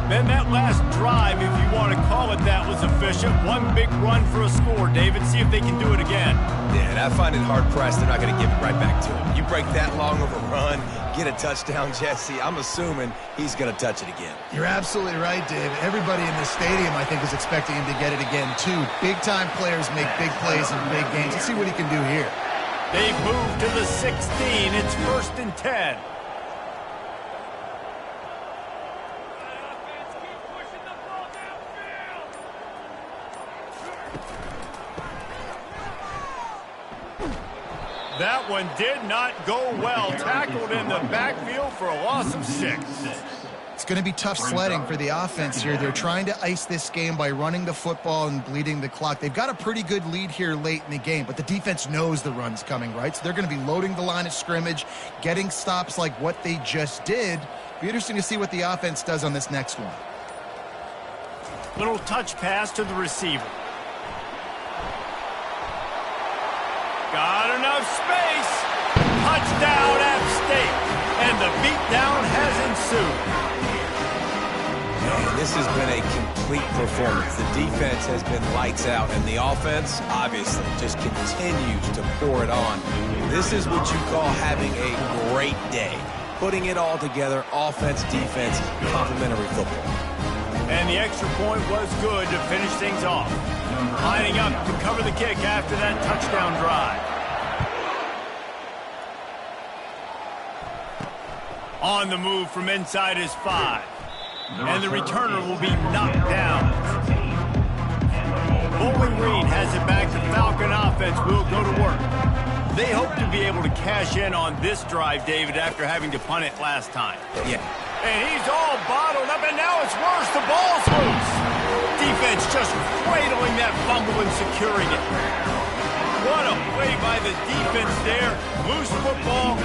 Then that last drive, if you want to call it that, was efficient. One big run for a score, David. See if they can do it again. Yeah, and I find it hard-pressed they're not going to give it right back to him. You break that long of a run, get a touchdown, Jesse, I'm assuming he's going to touch it again. You're absolutely right, Dave. Everybody in this stadium, I think, is expecting him to get it again, too. Big-time players make big plays in big games. Let's see what he can do here. They move to the 16. It's 1st and 10. That one did not go well. Tackled in the backfield for a loss of 6. It's going to be tough sledding for the offense here. They're trying to ice this game by running the football and bleeding the clock. They've got a pretty good lead here late in the game, but the defense knows the run's coming, right? So they're going to be loading the line of scrimmage, getting stops like what they just did. Be interesting to see what the offense does on this next one. Little touch pass to the receiver. Got enough space. Touchdown, App State. And the beatdown has ensued. Man, this has been a complete performance. The defense has been lights out, and the offense, obviously, just continues to pour it on. This is what you call having a great day. Putting it all together, offense, defense, complementary football. And the extra point was good to finish things off. Lining up to cover the kick after that touchdown drive. On the move from inside his 5. And the returner will be knocked down. Bowling Green has it back. The Falcon offense will go to work. They hope to be able to cash in on this drive, David, after having to punt it last time. Yeah. And he's all bottled up, and now it's worse. The ball's loose. Defense just cradling that fumble and securing it. What a play by the defense there. Loose football,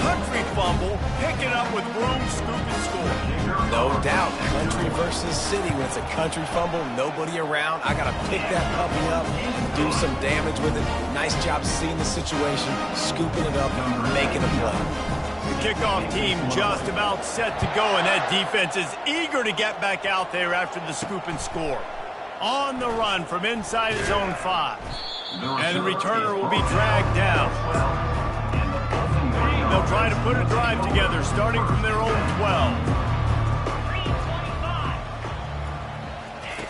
country fumble, pick it up with room, scoop, and score. No doubt. Country versus city. When it's a country fumble, nobody around. I got to pick that puppy up, do some damage with it. Nice job seeing the situation, scooping it up, making a play. The kickoff team just about set to go, and that defense is eager to get back out there after the scoop and score. On the run from inside his own 5. And the returner will be dragged down. They'll try to put a drive together, starting from their own 12.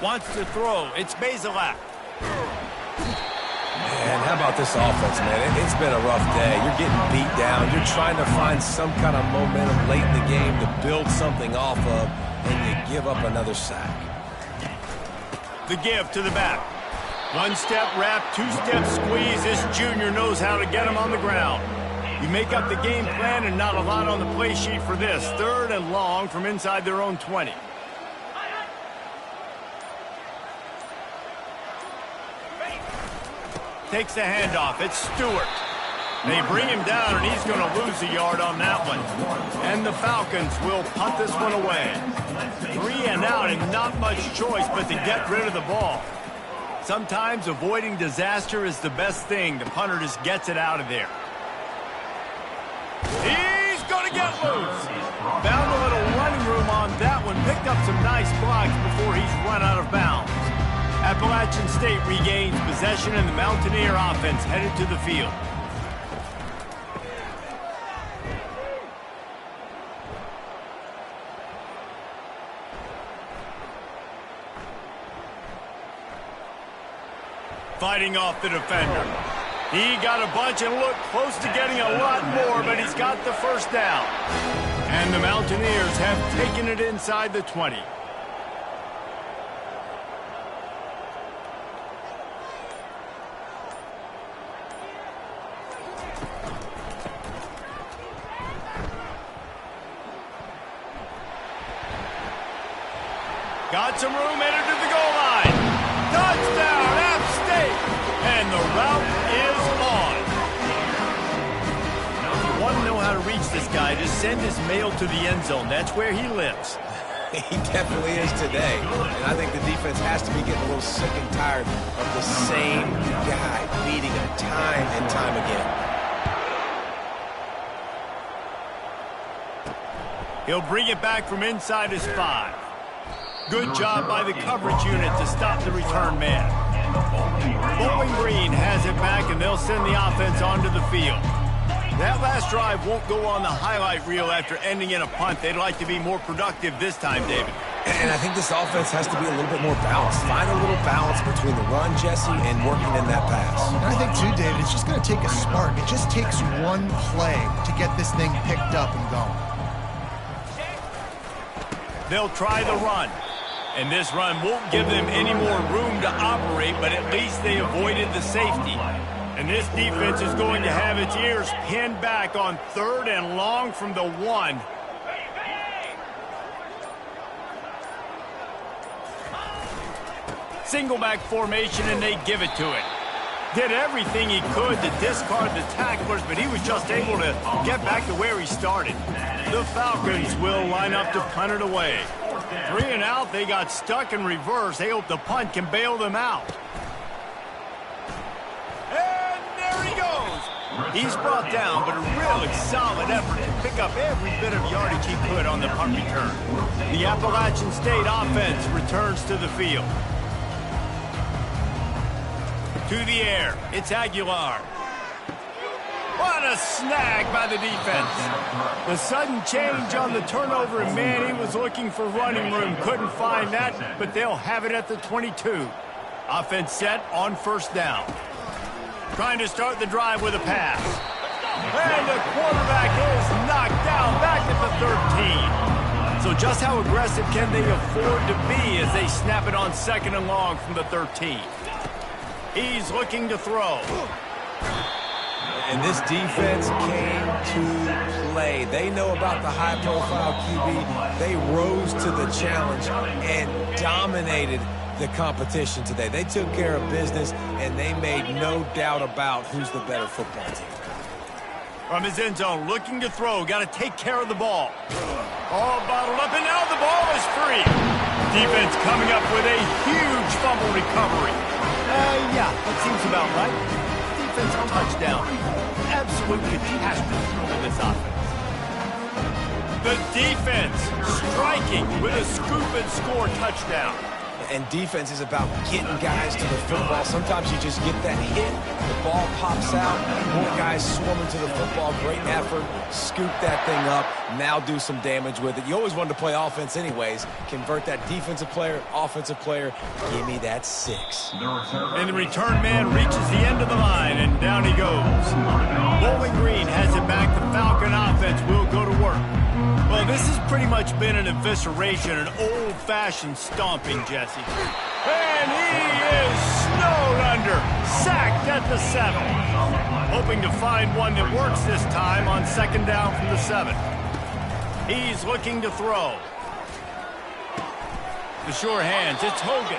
Wants to throw. It's Bazelak. Man, how about this offense, man? It's been a rough day. You're getting beat down. You're trying to find some kind of momentum late in the game to build something off of, and you give up another sack. The give to the back. One-step wrap, two-step squeeze. This junior knows how to get him on the ground. You make up the game plan and not a lot on the play sheet for this. 3rd and long from inside their own 20. Takes the handoff. It's Stewart. They bring him down, and he's going to lose a yard on that one. And the Falcons will punt this one away. 3 and out, and not much choice but to get rid of the ball. Sometimes avoiding disaster is the best thing. The punter just gets it out of there. He's going to get loose. Found a little running room on that one. Picked up some nice blocks before he's run out of bounds. Appalachian State regains possession, and the Mountaineer offense headed to the field. Fighting off the defender. He got a bunch and looked close to getting a lot more, but he's got the first down. And the Mountaineers have taken it inside the 20. Got some room, entered to the goal line. Touchdown, App State! And the route is on. If you want to know how to reach this guy, just send his mail to the end zone. That's where he lives. He definitely is today. And I think the defense has to be getting a little sick and tired of the same guy beating him time and time again. He'll bring it back from inside his 5. Good job by the coverage unit to stop the return man. Bowling Green has it back, and they'll send the offense onto the field. That last drive won't go on the highlight reel after ending in a punt. They'd like to be more productive this time, David. And I think this offense has to be a little bit more balanced. Find a little balance between the run, Jesse, and working in that pass. And I think, too, David, it's just going to take a spark. It just takes one play to get this thing picked up and going. They'll try the run. And this run won't give them any more room to operate, but at least they avoided the safety. And this defense is going to have its ears pinned back on 3rd and long from the 1. Single back formation, and they give it to it. Did everything he could to discard the tacklers, but he was just able to get back to where he started. The Falcons will line up to punt it away. 3 and out, they got stuck in reverse. They hope the punt can bail them out. And there he goes. He's brought down, but a really solid effort to pick up every bit of yardage he could on the punt return. The Appalachian State offense returns to the field. To the air, it's Aguilar. What a snag by the defense. The sudden change on the turnover, and man, he was looking for running room. Couldn't find that, but they'll have it at the 22. Offense set on 1st down. Trying to start the drive with a pass. And the quarterback is knocked down back at the 13. So just how aggressive can they afford to be as they snap it on 2nd and long from the 13? He's looking to throw. And this defense came to play. They know about the high-profile QB. They rose to the challenge and dominated the competition today. They took care of business, and they made no doubt about who's the better football team. From his end zone, looking to throw. Got to take care of the ball. All bottled up, and now the ball is free. Defense coming up with a huge fumble recovery. Yeah, that seems about right. Defensive touchdown. Absolute catastrophe for this offense. The defense striking with a scoop and score touchdown. And defense is about getting guys to the football. Sometimes you just get that hit, the ball pops out, more guys swarming to the football. Great effort, scoop that thing up, now do some damage with it. You always wanted to play offense anyways. Convert that defensive player, offensive player, give me that 6. And the return man reaches the end of the line, and down he goes. Bowling Green has it back. The Falcon offense will go to work. Well, this has pretty much been an evisceration, an old-fashioned stomping, Jesse. And he is snowed under, sacked at the 7. Hoping to find one that works this time on 2nd down from the 7. He's looking to throw. The sure hands, it's Hogan.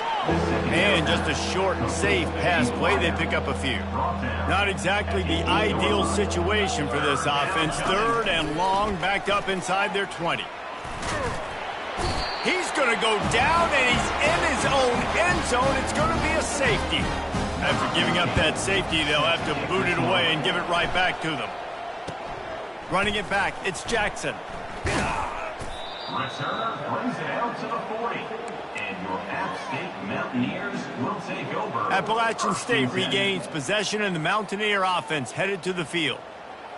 And just a short and safe pass play, they pick up a few. Not exactly the ideal situation for this offense. 3rd and long, backed up inside their 20. He's going to go down, and he's in his own end zone. It's going to be a safety. After giving up that safety, they'll have to boot it away and give it right back to them. Running it back, it's Jackson. Returner brings it out to the 40. And your App State Mountaineers will take over. Appalachian State regains possession, and the Mountaineer offense headed to the field.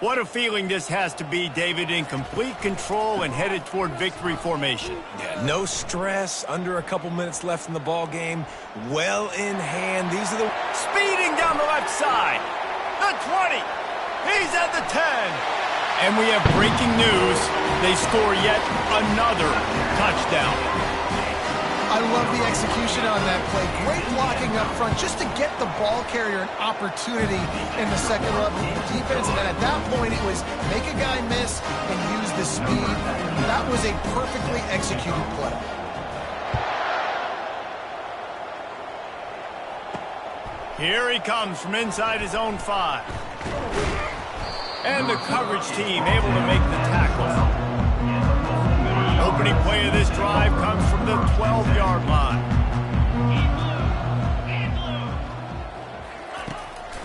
What a feeling this has to be, David, in complete control and headed toward victory formation. Yeah, no stress, under a couple minutes left in the ball game, well in hand. These are the... Speeding down the left side. the 20. He's at the 10. And we have breaking news. They score yet another touchdown. I love the execution on that play. Great blocking up front just to get the ball carrier an opportunity in the second level defense. And then at that point, it was make a guy miss and use the speed. That was a perfectly executed play. Here he comes from inside his own 5. And the coverage team able to make the tackle. Opening play of this drive comes from the 12-yard line.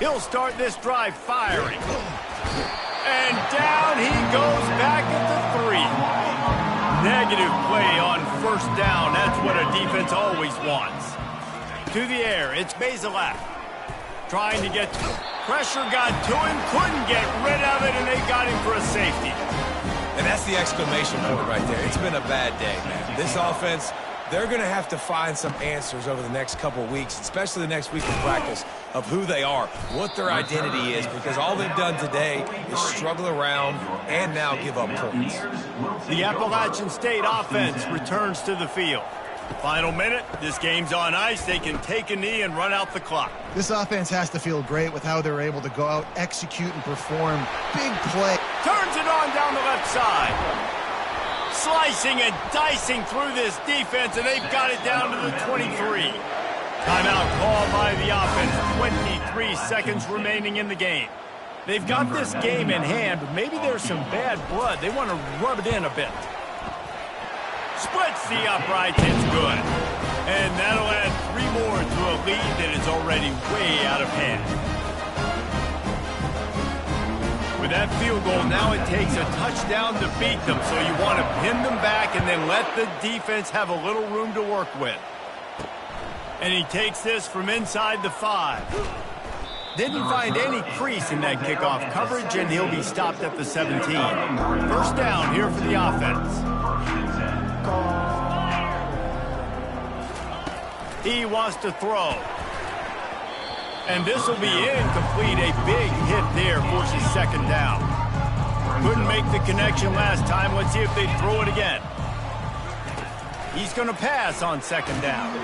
He'll start this drive firing. And down he goes back at the 3. Negative play on first down. That's what a defense always wants. To the air, it's Bazelak. Trying to get pressure, got to him, couldn't get rid of it, and they got him for a safety. And that's the exclamation point right there. It's been a bad day, man. This offense, they're going to have to find some answers over the next couple of weeks, especially the next week of practice, of who they are, what their identity is, because all they've done today is struggle around and now give up points. The Appalachian State offense returns to the field. Final minute, this game's on ice. They can take a knee and run out the clock. This offense has to feel great with how they're able to go out, execute, and perform. Big play. Turns it on down the left side. Slicing and dicing through this defense, and they've got it down to the 23. Timeout called by the offense. 23 seconds remaining in the game. They've got this game in hand, but maybe there's some bad blood. They want to rub it in a bit. Splits the uprights, it's good. And that'll add 3 more to a lead that is already way out of hand. With that field goal, now it takes a touchdown to beat them, so you want to pin them back and then let the defense have a little room to work with. And he takes this from inside the 5. Didn't find any crease in that kickoff coverage, and he'll be stopped at the 17. First down here for the offense. He wants to throw. And this will be incomplete. A big hit there forces second down. Couldn't make the connection last time. Let's see if they throw it again. He's going to pass on second down.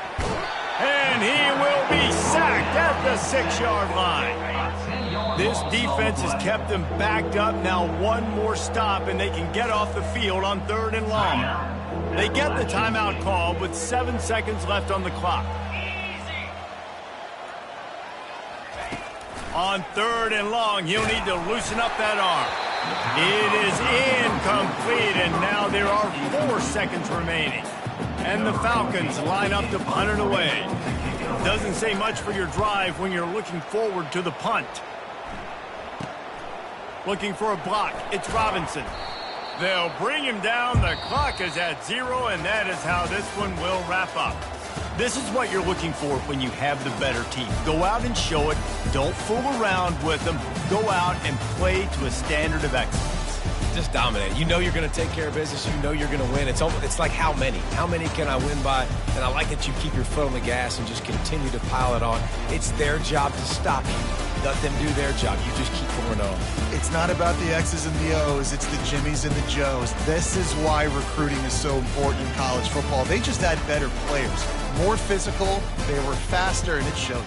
And he will be sacked at the 6-yard line. This defense has kept them backed up. Now one more stop, and they can get off the field on 3rd and long. They get the timeout call with 7 seconds left on the clock. On 3rd and long, he'll need to loosen up that arm. It is incomplete, and now there are 4 seconds remaining. And the Falcons line up to punt it away. Doesn't say much for your drive when you're looking forward to the punt. Looking for a block, it's Robinson. They'll bring him down. The clock is at 0, and that is how this one will wrap up. This is what you're looking for when you have the better team. Go out and show it. Don't fool around with them. Go out and play to a standard of excellence. Just dominate. You know you're going to take care of business. You know you're going to win. It's like how many? How many can I win by? And I like that you keep your foot on the gas and just continue to pile it on. It's their job to stop you. Let them do their job. You just keep going on. It's not about the X's and the O's. It's the Jimmies and the Joes. This is why recruiting is so important in college football. They just had better players. More physical. They were faster, and it showed.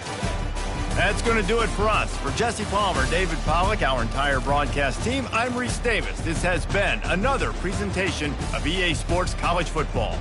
That's going to do it for us. For Jesse Palmer, David Pollack, our entire broadcast team, I'm Reese Davis. This has been another presentation of EA Sports College Football.